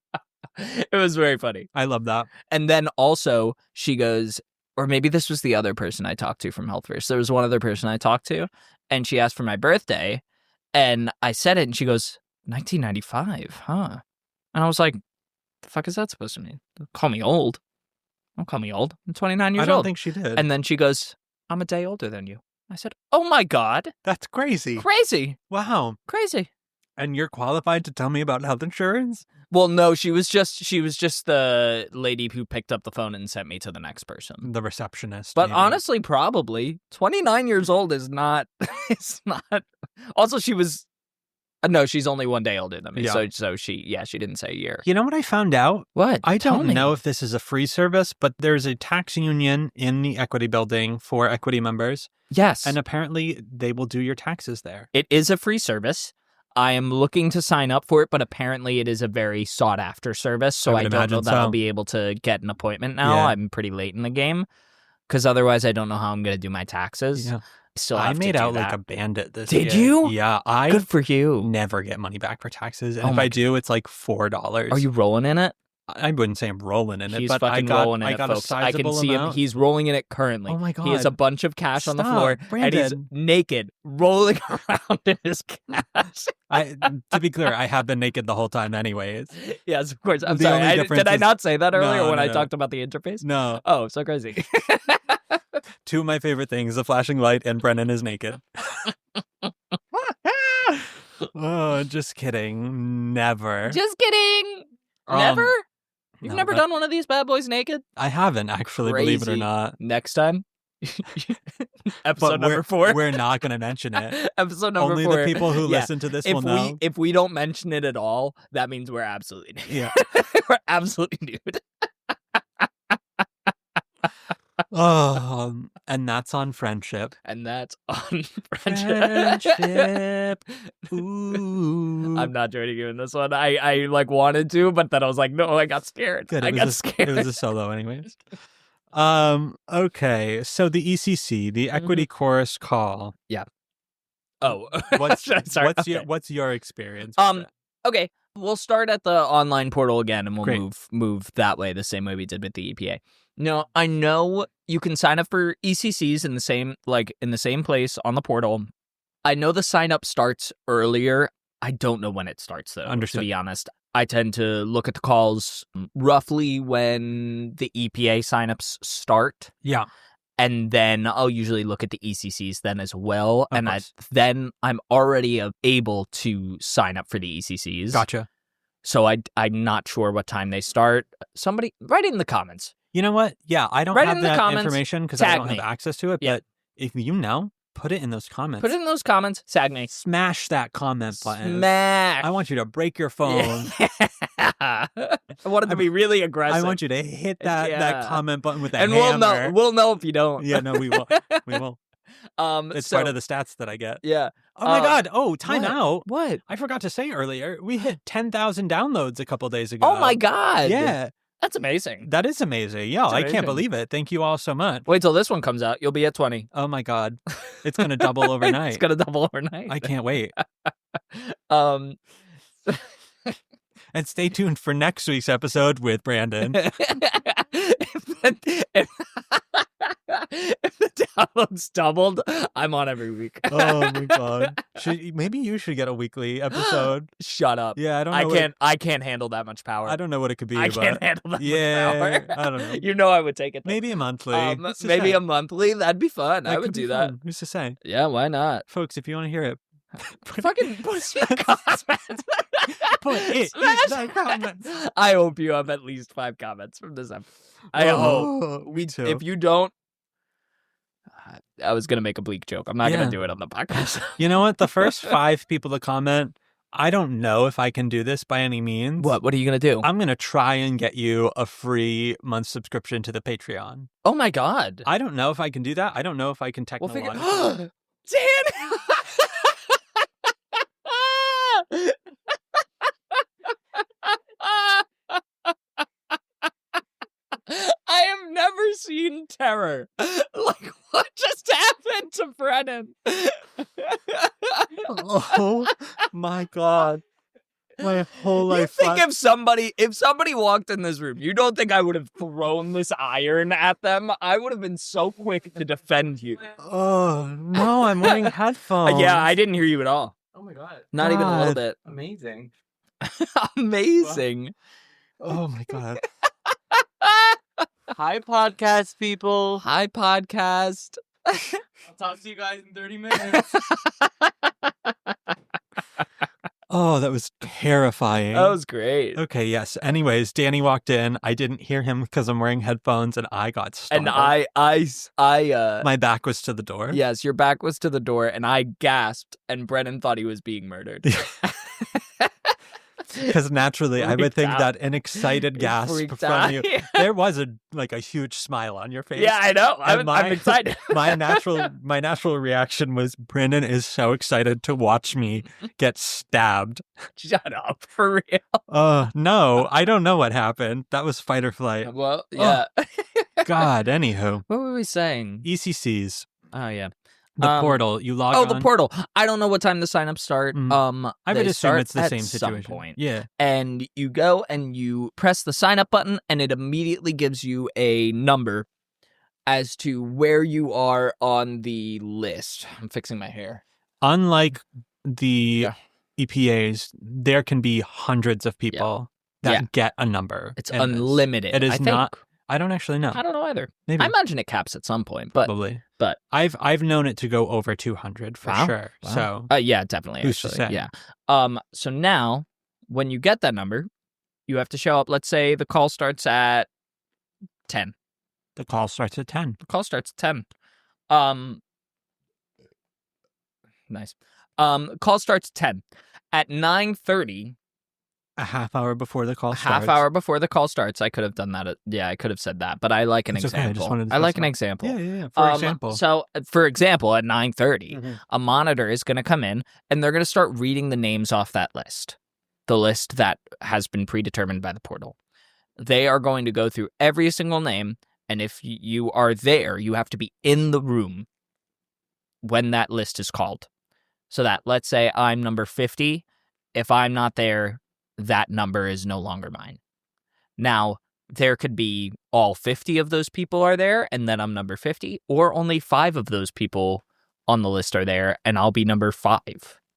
It was very funny. I love that. And then also she goes, or maybe this was the other person I talked to from Health First. There was one other person I talked to, and she asked for my birthday, and I said it, and she goes, 1995, huh? And I was like, the fuck is that supposed to mean? Call me old. Don't call me old. I'm 29 years old. I don't think she did. And then she goes, I'm a day older than you. I said, oh my God. That's crazy. Crazy. Wow. Crazy. And you're qualified to tell me about health insurance? Well, no, she was just the lady who picked up the phone and sent me to the next person. The receptionist. But maybe. honestly, probably 29 years old is not, it's not. Also, she was, no, she's only 1 day older than me. Yeah. So she didn't say a year. You know what I found out? What? I don't know if this is a free service, but there's a tax union in the Equity building for Equity members. Yes. And apparently they will do your taxes there. It is a free service. I am looking to sign up for it, but apparently it is a very sought after service. So I don't know that I'll be able to get an appointment now. Yeah. I'm pretty late in the game because otherwise I don't know how I'm going to do my taxes. Yeah. I made out like a bandit this year. Did you? Yeah. Good for you. Never get money back for taxes. And if I do, it's like $4. Are you rolling in it? I wouldn't say I'm rolling in it, He's but I fucking got, rolling in I it, got a folks. I can sizable see amount. him. He's rolling in it currently. Oh my God. He has a bunch of cash on the Stop, floor, Brandon. and he's naked, rolling around in his cash. To be clear, I have been naked the whole time anyways. Yes, of course. I'm The sorry. only difference Did I is- not say that earlier No, when no, I no. talked about the interface? No. Oh, so crazy. Two of my favorite things, the flashing light and Brennan is naked. Oh, just kidding. Never. Just kidding. Never? You've no, never but done one of these bad boys naked? I haven't actually, believe it or Crazy. not. Next time? But Episode number 4. We're not going to mention it. Episode number Only 4. the people who Yeah. listen to this will know. If we don't mention it at all, that means we're absolutely nude. Yeah. We're absolutely nude. Oh, and that's on friendship. And that's on friendship. Friendship. Ooh. I'm not joining you in this one. I like wanted to, but then I was like, no, I got scared. Good. I got scared. It was a solo anyways. Okay. So the ECC, the Equity Chorus Call. Oh, Sorry. What's your experience? With that? Okay, we'll start at the online portal again, and we'll Great. move that way the same way we did with the EPA. No, I know you can sign up for ECCs in the same place on the portal. I know the sign up starts earlier. I don't know when it starts though. Understood. To be honest, I tend to look at the calls roughly when the EPA signups start. Yeah. And then I'll usually look at the ECCs then as well. Of And course. then I'm already able to sign up for the ECCs. Gotcha. So I'm not sure what time they start. Somebody write it in the comments. You know what? Yeah, I don't Write it have in the that comments, information because I tag don't have me. access to it. Yeah. But if you know, put it in those comments. Put it in those comments. Tag me. Smash that comment button. Smash. I want you to break your phone. I want it to be really aggressive. I want you to hit that Yeah. comment button with a and hammer. we'll know if you don't. Yeah, no, we will. We will. It's part of the stats that I get. Yeah. Oh my God. Oh, time what? out. What? I forgot to say earlier, we hit 10,000 downloads a couple days ago. Oh my God. Yeah, That's amazing. that is amazing. Yeah, That's I can't amazing. believe it. Thank you all so much. Wait till this one comes out. You'll be at 20. Oh my God. It's going to double overnight. It's gonna double overnight. I can't wait. Um. And stay tuned for next week's episode with Brandon. if the downloads doubled, I'm on every week. Oh my God. Maybe you should get a weekly episode. Shut up. Yeah, I don't know. I can't handle that much power. I don't know what it could be. I but can't handle that yeah, much power. I don't know. You know I would take it. Though. Maybe a monthly. It's Maybe a a monthly. That'd be fun. I would do that. Who's to say? Yeah, why not? Folks, if you want to hear it, Fucking put it in the comments. Put it in Smash the comments. I hope you have at least 5 comments from this episode. I hope. Oh, me too. If you don't, I was gonna make a bleak joke. I'm not Yeah. gonna do it on the podcast. You know what? The first 5 people to comment, I don't know if I can do this by any means. What are you gonna do? I'm going to try and get you a free month subscription to the Patreon. Oh my God. I don't know if I can do that. I don't know if I can We'll figure. technologically. Dan. I have never seen terror. Like, what just happened to Brennan? Oh my God. My whole You life. think if somebody walked in this room, you don't think I would have thrown this iron at them? I would have been so quick to defend you. Oh, no, I'm wearing headphones. Yeah, I didn't hear you at all. Oh my God. Not even a little God. bit. Amazing. Amazing. Oh my God. Hi, podcast people. Hi, podcast. I'll talk to you guys in 30 minutes. Oh, that was terrifying. That was great. Okay, yes. Anyways, Danny walked in. I didn't hear him because I'm wearing headphones and I got startled. And My back was to the door. yes, your back was to the door and I gasped and Brennan thought he was being murdered. Because naturally, I would Freaked think out. that an excited He gasp freaked from out. you. There was a huge smile on your face. Yeah, I know. And I'm excited. my natural reaction was Brennan is so excited to watch me get stabbed. Shut up. For real. No, I don't know what happened. That was fight or flight. Well, yeah. God, anywho. What were we saying? ECCs. Oh, yeah. The portal. You log on. Oh, the portal. I don't know what time the signups start. I would they assume start it's the at same some situation. point. Yeah. And you go and you press the sign up button, and it immediately gives you a number as to where you are on the list. I'm fixing my hair. Unlike the EPAs, there can be hundreds of people that get a number. It's unlimited. It is I think. not. I don't actually know. I don't know either. Maybe. I imagine it caps at some point, but Probably. But I've known it to go over 200 for sure. Wow. So yeah, definitely. who's to actually. say? Yeah. So now, when you get that number, you have to show up. Let's say the call starts at 10. The call starts at 10. The call starts at 10. Nice. Call starts at 10. At 9:30. A half hour before the call starts. Half hour before the call starts. I could have done that. I could have said that, but I like an It's okay, I just example. wanted to I like an specify. example. Yeah. For example. So, for example, at 9:30, a monitor is going to come in, and they're going to start reading the names off that list, the list that has been predetermined by the portal. They are going to go through every single name, and if you are there, you have to be in the room when that list is called. So that, let's say I'm number 50. If I'm not there, that number is no longer mine. Now, there could be all 50 of those people are there, and then I'm number 50, or only 5 of those people on the list are there, and I'll be number 5,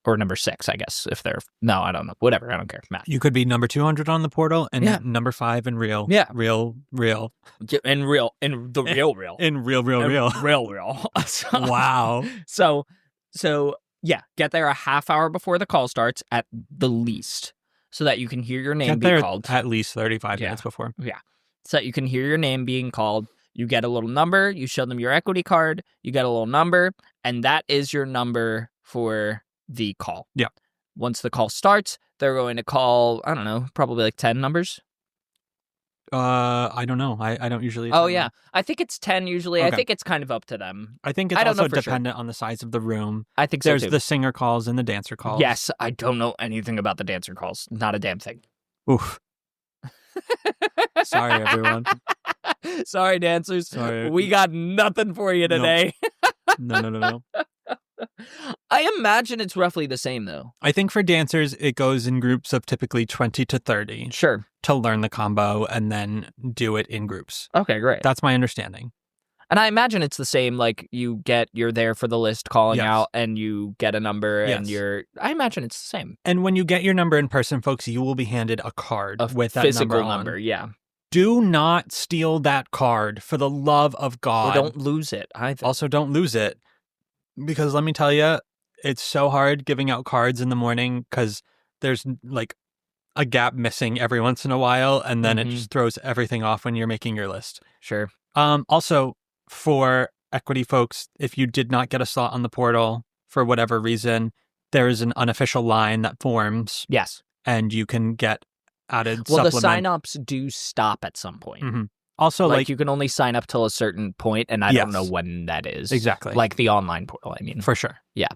or number 6, I guess, if they're... No, I don't know. Whatever, I don't care. Math. You could be number 200 on the portal and number 5 in real. Yeah. Real. In real. In the real. In real. Real. Wow. So, yeah, get there a half hour before the call starts at the least, so that you can hear your name be called. At least 35 minutes before. Yeah. So that you can hear your name being called. You get a little number. You show them your equity card. You get a little number. And that is your number for the call. Yeah. Once the call starts, they're going to call, I don't know, probably like 10 numbers. I don't know. I don't usually. Oh, yeah. I think it's 10 usually. Okay. I think it's kind of up to them. I think it's I don't also know for dependent on the size of the room. I think so, There's too. the singer calls and the dancer calls. Yes, I don't know anything about the dancer calls. Not a damn thing. Oof. Sorry, everyone. Sorry, dancers. Sorry. We got nothing for you today. No. I imagine it's roughly the same, though. I think for dancers, it goes in groups of typically 20 to 30 Sure. to learn the combo and then do it in groups. Okay, great. That's my understanding. And I imagine it's the same, like you're there for the list calling Yes. out and you get a number and Yes. I imagine it's the same. And when you get your number in person, folks, you will be handed a card with that physical number on. yeah. Do not steal that card for the love of God. Or don't lose it either. Also, don't lose it. Because let me tell you, it's so hard giving out cards in the morning because there's like a gap missing every once in a while, and then it just throws everything off when you're making your list. Sure. Also, for equity folks, if you did not get a slot on the portal for whatever reason, there is an unofficial line that forms. Yes. And you can get added Well, supplement. the sign-ups do stop at some point. Mm-hmm. Also, like you can only sign up till a certain point, and I don't know when that is. Exactly. Like the online portal, I mean. For sure. Yeah.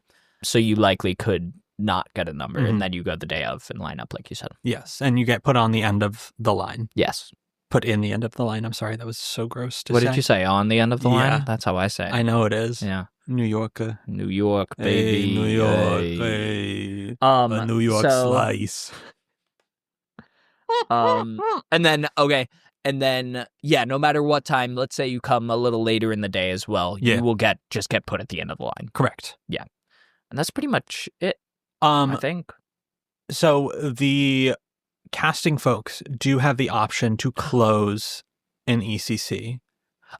So you likely could not get a number, and then you go the day of and line up, like you said. Yes, and you get put on the end of the line. Yes. Put in the end of the line. I'm sorry, that was so gross to say. What did you say? On the end of the Yeah. line? That's how I say it. I know it is. Yeah. New Yorker. New York, baby. Hey, New York. Hey. Hey. A New York slice. And then, no matter what time, let's say you come a little later in the day as well, you will just get put at the end of the line. Correct. Yeah. And that's pretty much it, I think. So the casting folks do have the option to close an ECC.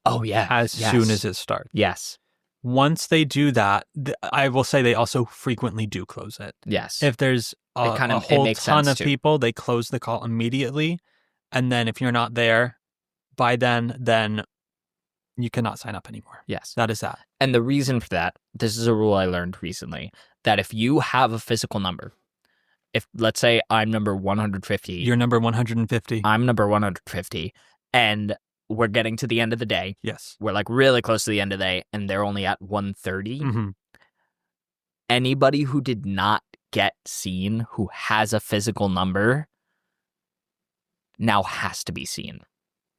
Oh, yeah. As soon as it starts. Yes. Once they do that, I will say they also frequently do close it. Yes. If there's a whole ton of people, they close the call immediately. And then if you're not there by then you cannot sign up anymore. Yes. That is that. And the reason for that, this is a rule I learned recently, that if you have a physical number, if let's say I'm number 150. You're number 150. I'm number 150. And we're getting to the end of the day. Yes. We're like really close to the end of the day and they're only at 130. Mm-hmm. Anybody who did not get seen who has a physical number now has to be seen.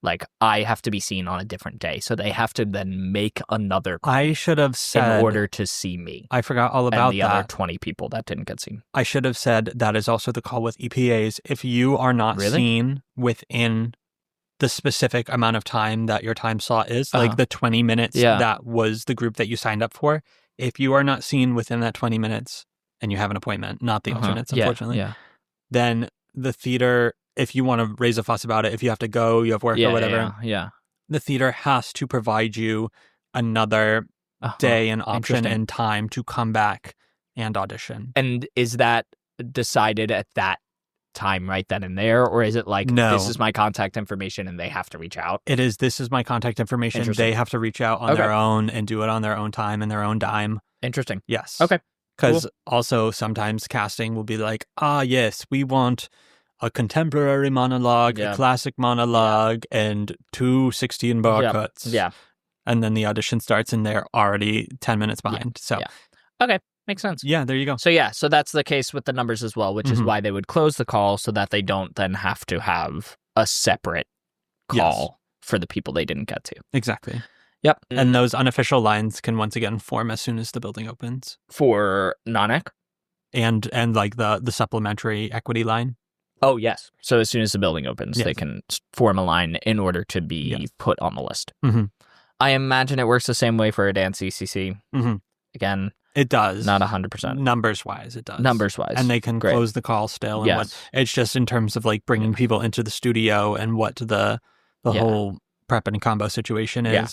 Like, I have to be seen on a different day. So they have to then make another call I should have said in order to see me. I forgot all about and the other that. 20 people that didn't get seen. I should have said that is also the call with EPAs. If you are not Really? seen within the specific amount of time that your time slot is, like the 20 minutes that was the group that you signed up for, if you are not seen within that 20 minutes and you have an appointment, not the alternates, unfortunately, then the theater, if you want to raise a fuss about it, if you have to go, you have work or whatever, the theater has to provide you another day and option and time to come back and audition. And is that decided at that time right then and there, or is it like, no, this is my contact information and they have to reach out? It is, this is my contact information. They have to reach out on their own and do it on their own time and their own dime. Interesting. Yes. Okay. Because also sometimes casting will be like, yes, we want a contemporary monologue, a classic monologue, and 2 16-bar cuts. Yeah. And then the audition starts and they're already 10 minutes behind. So, okay. Makes sense. Yeah, there you go. So that's the case with the numbers as well, which is why they would close the call so that they don't then have to have a separate call for the people they didn't get to. Exactly. Yep. And those unofficial lines can once again form as soon as the building opens. For non-ec? And like the supplementary equity line. Oh, yes. So as soon as the building opens, they can form a line in order to be put on the list. Mm-hmm. I imagine it works the same way for a dance ECC. Mm-hmm. Again, it does. Not 100%. Numbers-wise, it does. Numbers-wise. And they can close the call still. And what, it's just in terms of like bringing people into the studio and what the whole prep and combo situation is. Yeah.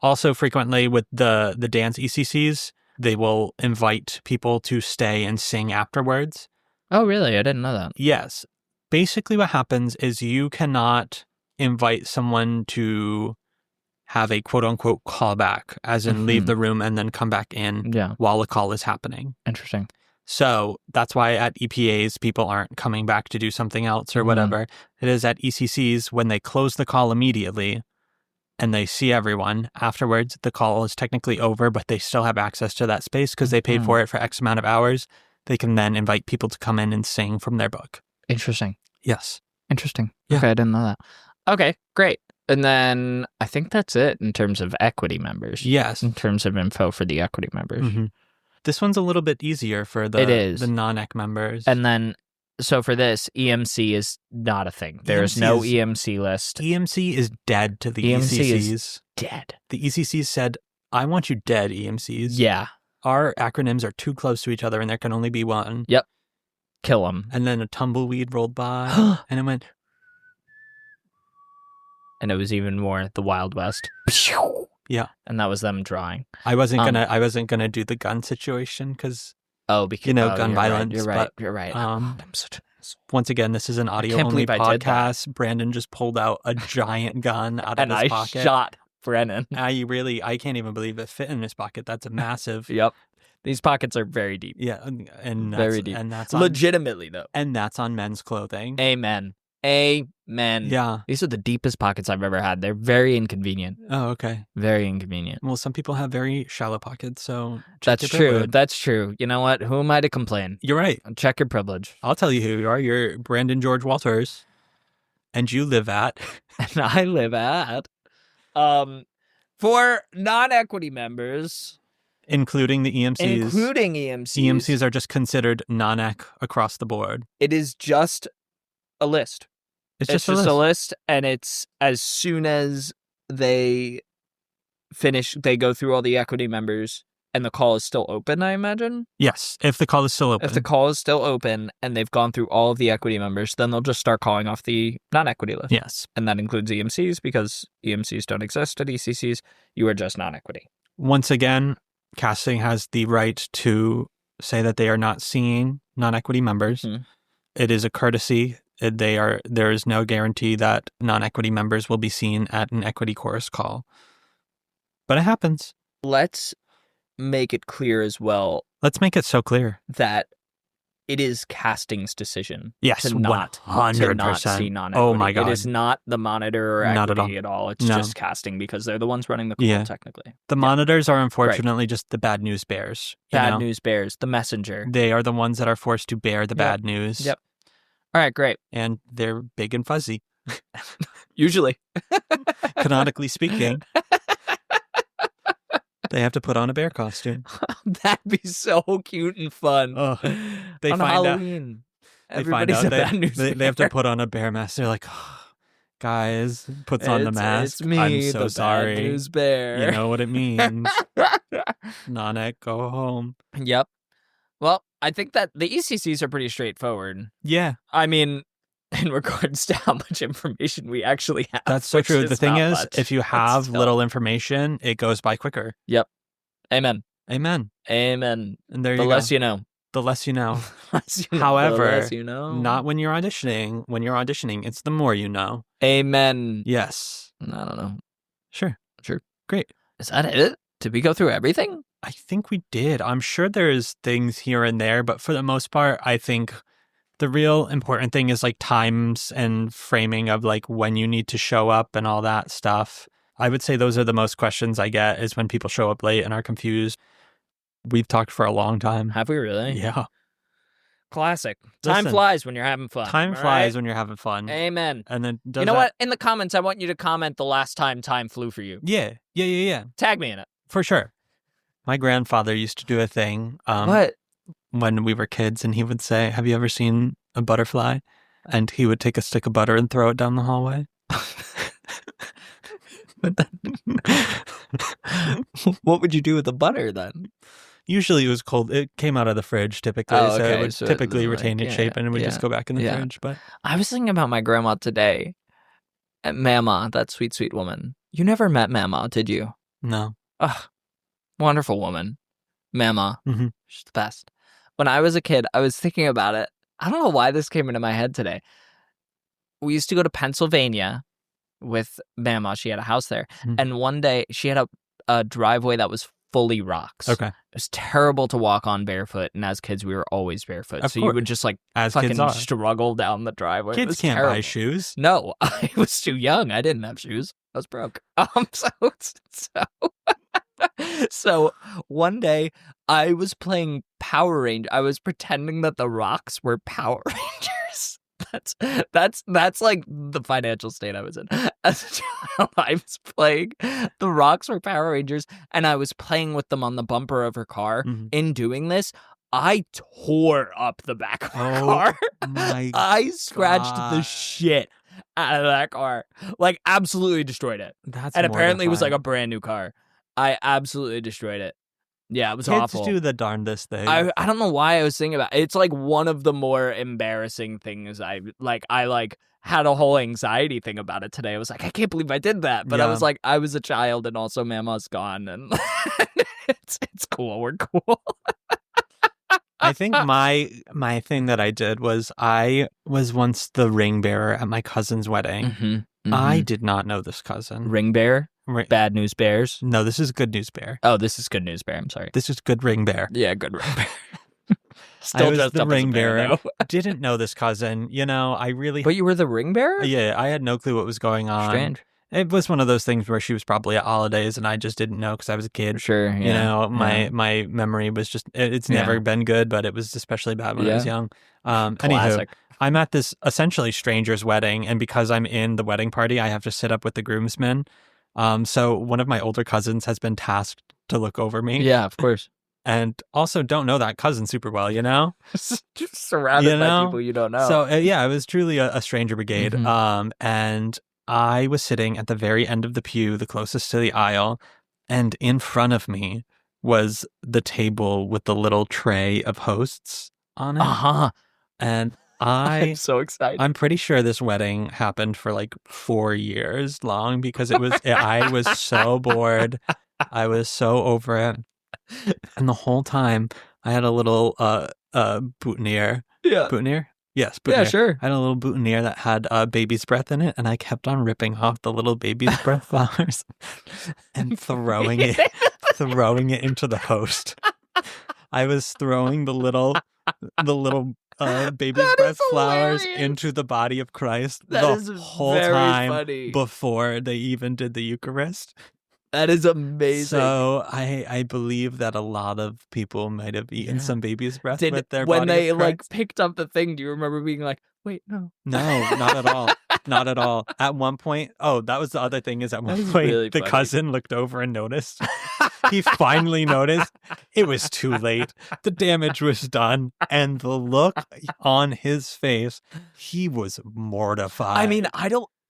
Also, frequently with the dance ECCs, they will invite people to stay and sing afterwards. Oh, really? I didn't know that. Yes. Basically what happens is you cannot invite someone to have a quote-unquote callback, as in leave the room and then come back in while a call is happening. Interesting. So that's why at EPAs, people aren't coming back to do something else or whatever. It is at ECCs, when they close the call immediately and they see everyone, afterwards the call is technically over, but they still have access to that space because they paid for it for X amount of hours. They can then invite people to come in and sing from their book. Interesting. Yes. Interesting. Yeah. Okay, I didn't know that. Okay, great. And then I think that's it in terms of equity members. Yes. In terms of info for the equity members. Mm-hmm. This one's a little bit easier for the non-EC members. And then, so for this, EMC is not a thing. There is no EMC list. EMC is dead to the EMC ECCs. Is dead. The ECCs said, I want you dead, EMCs. Yeah. Our acronyms are too close to each other and there can only be one. Yep. Kill them. And then a tumbleweed rolled by and it went... And it was even more the Wild West. Yeah. And that was them drawing. I wasn't gonna do the gun situation because gun violence. Right, you're right. I'm such an asshole. Once again, this is an audio only podcast. Brandon just pulled out a giant gun out of his pocket. And I shot Brennan. I can't even believe it fit in his pocket. That's a massive. Yep. These pockets are very deep. Yeah, and very deep. And that's legitimately though. And that's on men's clothing. Amen. Yeah. These are the deepest pockets I've ever had. They're very inconvenient. Oh, okay. Very inconvenient. Well, some people have very shallow pockets, so that's true. That's true. You know what? Who am I to complain? You're right. Check your privilege. I'll tell you who you are. You're Brandon George Walters, and you live at. And I live at. For non-equity members, including the EMCs. EMCs are just considered non-EC across the board. It is just a list. It's just a list, and it's as soon as they finish, they go through all the equity members, and the call is still open, I imagine? Yes, if the call is still open. If the call is still open, and they've gone through all of the equity members, then they'll just start calling off the non-equity list. Yes. And that includes EMCs, because EMCs don't exist at ECCs. You are just non-equity. Once again, casting has the right to say that they are not seeing non-equity members. It is a courtesy. There is no guarantee that non-equity members will be seen at an equity chorus call. But it happens. Let's make it clear as well. Let's make it so clear that it is casting's decision. Yes, to not 100%. See non-equity. Oh my God. It is not the monitor or equity at all. It's just casting because they're the ones running the call technically. The monitors are unfortunately just the bad news bears. Bad news bears, the messenger. They are the ones that are forced to bear the bad news. Yep. All right, great. And they're big and fuzzy. Usually. Canonically speaking. They have to put on a bear costume. That'd be so cute and fun. Oh, they on find out. Halloween. They find Everybody's out a bad news they have to bear. put on a bear mask. They're like, oh, guys, puts on the mask. It's me, I'm so the sorry. bad news bear. You know what it means. Nanak, go home. Yep. Well, I think that the ECCs are pretty straightforward. Yeah, I mean, in regards to how much information we actually have. that's so which true. The thing not is, much, if you but have still. little information, it goes by quicker. Amen. Amen. Amen. And there The you less go. you know. The less you know. The less you know. However, The less you know. Not when you're auditioning. When you're auditioning, it's the more you know. Amen. Yes. I don't know. Sure. Sure. Great. Is that it? Did we go through everything? I think we did. I'm sure there's things here and there, but for the most part, I think the real important thing is like times and framing of like when you need to show up and all that stuff. I would say those are the most questions I get is when people show up late and are confused. We've talked for a long time. Have we really? Yeah. Classic. Time Listen, flies when you're having fun. Time all flies right? when you're having fun. Amen. And then You know what? In the comments, I want you to comment the last time time flew for you. Yeah. Tag me in it. For sure. My grandfather used to do a thing What? when we were kids, and he would say, "Have you ever seen a butterfly?" And he would take a stick of butter and throw it down the hallway. What would you do with the butter then? Usually it was cold. It came out of the fridge typically, Oh, so okay. it would So typically like, retain its shape and it would just go back in the yeah. fridge. But I was thinking about my grandma today. Mama, that sweet, sweet woman. You never met Mama, did you? no. Ugh, wonderful woman. Mama. Mhm. She's the best. When I was a kid, I was thinking about it. I don't know why this came into my head today. We used to go to Pennsylvania with Mama. She had a house there. Mhm. And one day she had a driveway that was fully rocks. Okay. It was terrible to walk on barefoot. And as kids, we were always barefoot. Of So you course. would just like As fucking kids are. struggle down the driveway. It Kids was can't buy terrible. shoes. No, I was too young. I didn't have shoes. I was broke. So one day I was playing Power Ranger. I was pretending that the rocks were Power Rangers. That's like the financial state I was in. As a child, I was playing the rocks were Power Rangers, and I was playing with them on the bumper of her car. Mhm. In doing this, I tore up the back of her Oh car. my I scratched the God. shit out of that car. Like, absolutely destroyed it. That's And apparently it was like a mortifying. brand new car. I absolutely destroyed it. Yeah, it was Kids awful. do the darndest thing. I don't know why I was thinking about it. It's like one of the more embarrassing things I had a whole anxiety thing about it today. I was like, I can't believe I did that. But I Yeah. was like, I was a child and also Mama's gone and it's cool. We're cool. I think my thing that I did was I was once the ring bearer at my cousin's wedding. I did not know this cousin. Ring bear, bad news bears. No, this is good news bear. Oh, this is good news bear. I'm sorry. This is good ring bear. Yeah, good ring bear. I Still was dressed the up as a ring bear, bearer. though. Didn't know this cousin. You know, I really. But you were the ring bearer? Yeah, I had no clue what was going on. Strange. It was one of those things where she was probably at holidays and I just didn't know because I was a kid. Sure. Yeah. You know, yeah. my memory was just, it's Yeah. never been good, but it was especially bad when I was Yeah. young. Anywho, Classic. I'm at this essentially stranger's wedding, and because I'm in the wedding party, I have to sit up with the groomsmen. So one of my older cousins has been tasked to look over me. Yeah, of course. And also don't know that cousin super well, you know? Just surrounded You know? by people you don't know. So yeah, it was truly a stranger brigade. Mhm. And I was sitting at the very end of the pew, the closest to the aisle, and in front of me was the table with the little tray of hosts on it. And I'm so excited. I'm pretty sure this wedding happened for like 4 years long because I was so bored. I was so over it. And the whole time I had a little boutonniere. Yeah. Boutonniere? Yes, Yeah, boutonniere. sure. I had a little boutonniere that had baby's breath in it, and I kept on ripping off the little baby's breath flowers and throwing it into the host. I was throwing the little baby's That breath is flowers hilarious. into the body of Christ That the is whole very time funny. before they even did the Eucharist. That is amazing. So I believe that a lot of people might have eaten some baby's breath with their when body they of like Christ. picked up the thing, do you remember being like, wait, no? No, not at all. Not at all. At one point, that was the other thing is at one That's point, really the funny. cousin looked over and noticed. He finally noticed. It was too late. The damage was done. And the look on his face, he was mortified. I mean,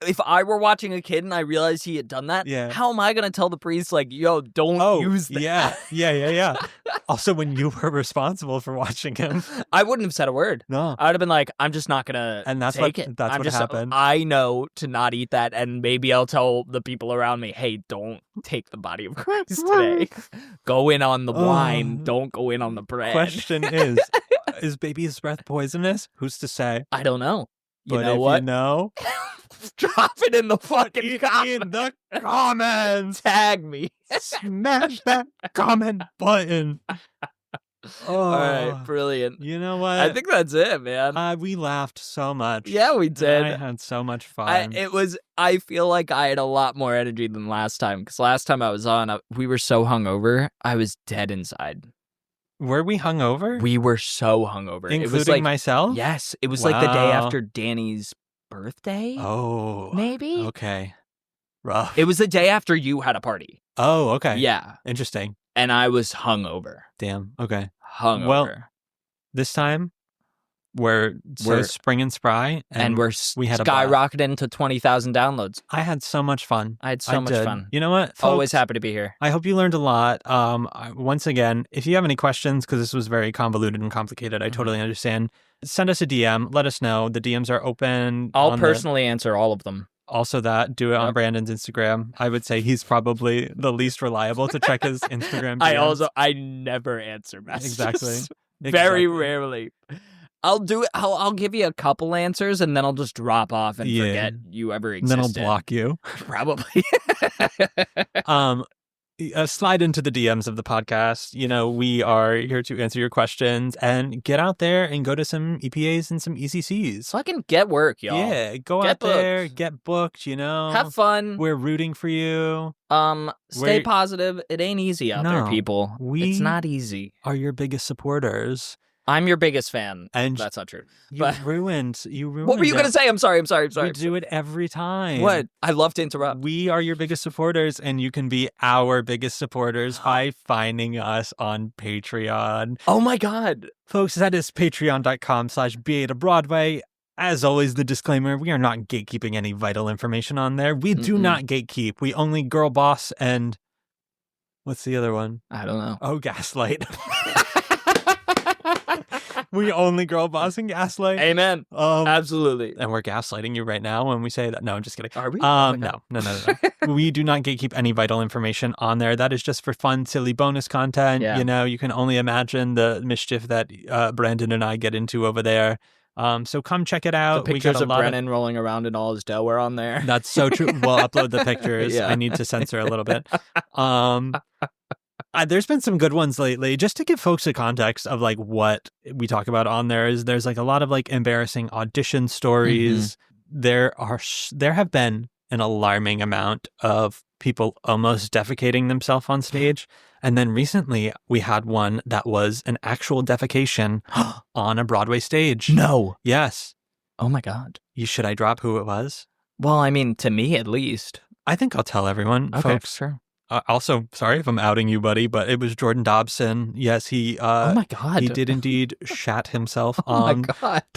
if I were watching a kid and I realized he had done that, how am I going to tell the priest, like, yo, don't use that? Yeah. Also, when you were responsible for watching him. I wouldn't have said a word. No. I would have been like, I'm just not going to take it. That's what happened. I know to not eat that, and maybe I'll tell the people around me, hey, don't take the body of Christ today. Go in on the wine. Don't go in on the bread. Question is baby's breath poisonous? Who's to say? I don't know. But know if what? you know, drop it in the fucking comments. In the comments. Tag me. Smash that comment button. All right, brilliant. You know what? I think that's it, man. We laughed so much. Yeah, we did. I had so much fun. I feel like I had a lot more energy than last time, because last time I was on, we were so hungover, I was dead inside. Were we hungover? We were so hungover. Including it was like, myself? Yes. It was like the day after Danny's birthday. Oh. Maybe? Okay. Rough. It was the day after you had a party. Oh, okay. Yeah. Interesting. And I was hungover. Damn. Okay. Hungover. Well, this time we're spring and spry, and we had skyrocketing to 20,000 downloads. I had so much fun. I had so much fun. You know what? Folks, always happy to be here. I hope you learned a lot. Once again, if you have any questions, because this was very convoluted and complicated, I totally understand. Send us a DM. Let us know. The DMs are open. I'll personally answer all of them. Also that, do it on Brandon's Instagram. I would say he's probably the least reliable to check his Instagram DMs. I never answer messages. Exactly. Very rarely. I'll do it. I'll give you a couple answers, and then I'll just drop off and forget you ever existed. And then I'll block you. Probably. Slide into the DMs of the podcast. You know, we are here to answer your questions and get out there and go to some EPAs and some ECCs. Fucking get work, y'all. Yeah, go out there, get booked, you know. Have fun. We're rooting for you. Stay positive. It ain't easy out there, people. It's not easy. Are your biggest supporters. I'm your biggest fan. And that's not true. You ruined. What were you going to say? I'm sorry. We do it every time. What? I love to interrupt. We are your biggest supporters, and you can be our biggest supporters by finding us on Patreon. Oh my God. Folks, that is patreon.com/BA to Broadway. As always, the disclaimer, we are not gatekeeping any vital information on there. We do not gatekeep. We only girl boss and what's the other one? I don't know. Oh, gaslight. We only girl boss and gaslight. Amen. Absolutely. And we're gaslighting you right now when we say that. No, I'm just kidding. Are we? No. We do not gatekeep any vital information on there. That is just for fun, silly bonus content. Yeah. You know, you can only imagine the mischief that Brandon and I get into over there. So come check it out. The pictures of Brennan rolling around in all his dough are on there. That's so true. We'll upload the pictures. I need to censor a little bit. There's been some good ones lately. Just to give folks a context of like what we talk about on there is there's like a lot of like embarrassing audition stories. There have been an alarming amount of people almost defecating themselves on stage. And then recently we had one that was an actual defecation on a Broadway stage. No. Yes. Oh my God. Should I drop who it was? Well, I mean, to me at least. I think I'll tell everyone. Okay, folks. sure. Also, sorry if I'm outing you, buddy, but it was Jordan Dobson. Yes, he. Oh my God! He did indeed shat himself on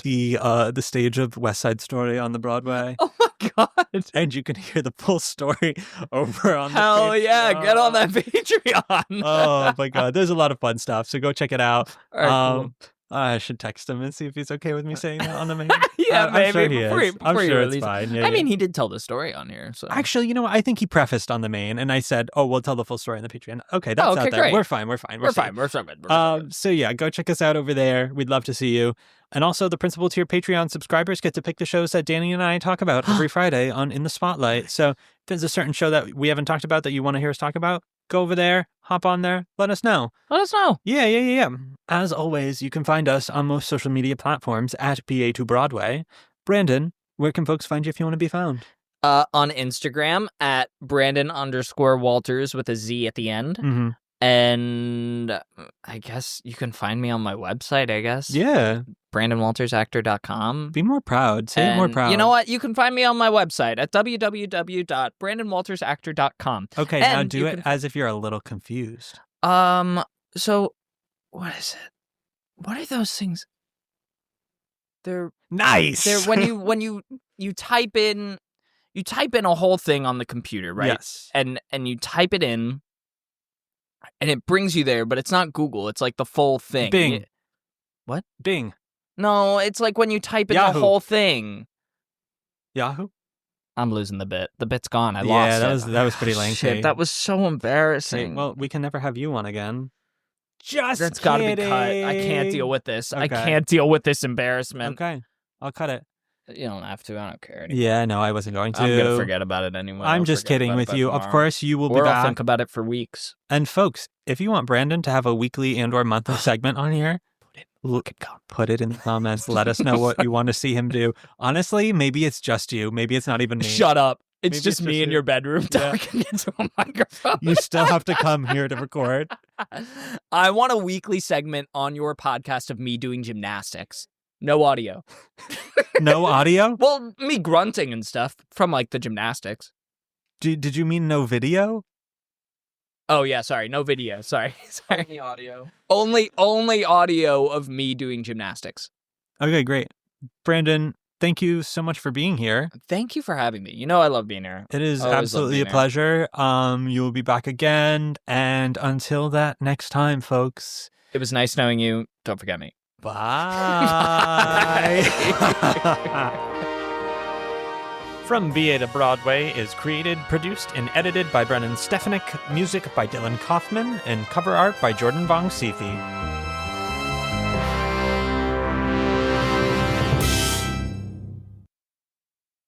the stage of West Side Story on the Broadway. Oh my God! And you can hear the full story over on. Hell yeah! Get on that Patreon. Oh my God! There's a lot of fun stuff, so go check it out. All right, cool. I should text him and see if he's okay with me saying that on the main. Yeah, maybe. I'm sure he is. I'm sure it's fine. Yeah, I mean, he did tell the story on here. So actually, you know what? I think he prefaced on the main, and I said, "Oh, we'll tell the full story on the Patreon." Okay, that's out there. Great. We're fine. We're so good. So yeah, go check us out over there. We'd love to see you. And also, the Principal Tier Patreon subscribers get to pick the shows that Danny and I talk about every Friday on In the Spotlight. So if there's a certain show that we haven't talked about that you want to hear us talk about, go over there, hop on there, let us know. Yeah. As always, you can find us on most social media platforms at BA2 Broadway. Brandon, where can folks find you if you want to be found? On Instagram at Brandon_Walters with a Z at the end. Mm-hmm. And I guess you can find me on my website, I guess. Yeah. BrandonWaltersActor.com. Be more proud. Say it more proud. You know what? You can find me on my website at www.BrandonWaltersActor.com. Okay, And now do you it as if you're a little confused. So what is it? What are those things? They're nice. when you type in a whole thing on the computer, right? Yes. And you type it in and it brings you there, but it's not Google, it's like the full thing. Bing. What? Bing. No, it's like when you type in Yahoo. the whole thing. Yahoo? I'm losing the bit. The bit's gone. I Yeah, lost it. that was pretty lengthy. Shit, that was so embarrassing. Okay, well, we can never have you on again. Just That's kidding. gotta be cut. I can't deal with this. Okay. I can't deal with this embarrassment. Okay, I'll cut it. You don't have to. I don't care anymore. Yeah, no, I wasn't going to. I'm gonna forget about it anyway. I'm I'll just forget kidding about it with by you. Of tomorrow. course, you will be Or I'll back. think about it for weeks. And folks, if you want Brandon to have a weekly and/or monthly segment on here, put it in the comments. Let us know what you want to see him do. Honestly, maybe it's just you. Maybe it's not even me. Shut up. It's Maybe just me in you. your bedroom Yeah. talking into a microphone. You still have to come here to record. I want a weekly segment on your podcast of me doing gymnastics. No audio. No audio? Well, me grunting and stuff from like the gymnastics. Did you mean no video? Oh yeah, sorry, no video. Sorry. Only audio. Only audio of me doing gymnastics. Okay, great. Brandon, thank you so much for being here. Thank you for having me. You know I love being here. It is I always love absolutely a being here. pleasure. You will be back again. And until that next time, folks. It was nice knowing you. Don't forget me. Bye. From BA to Broadway is created, produced, and edited by Brennan Stefanik, music by Dylan Kaufman, and cover art by Jordan Vongsithi.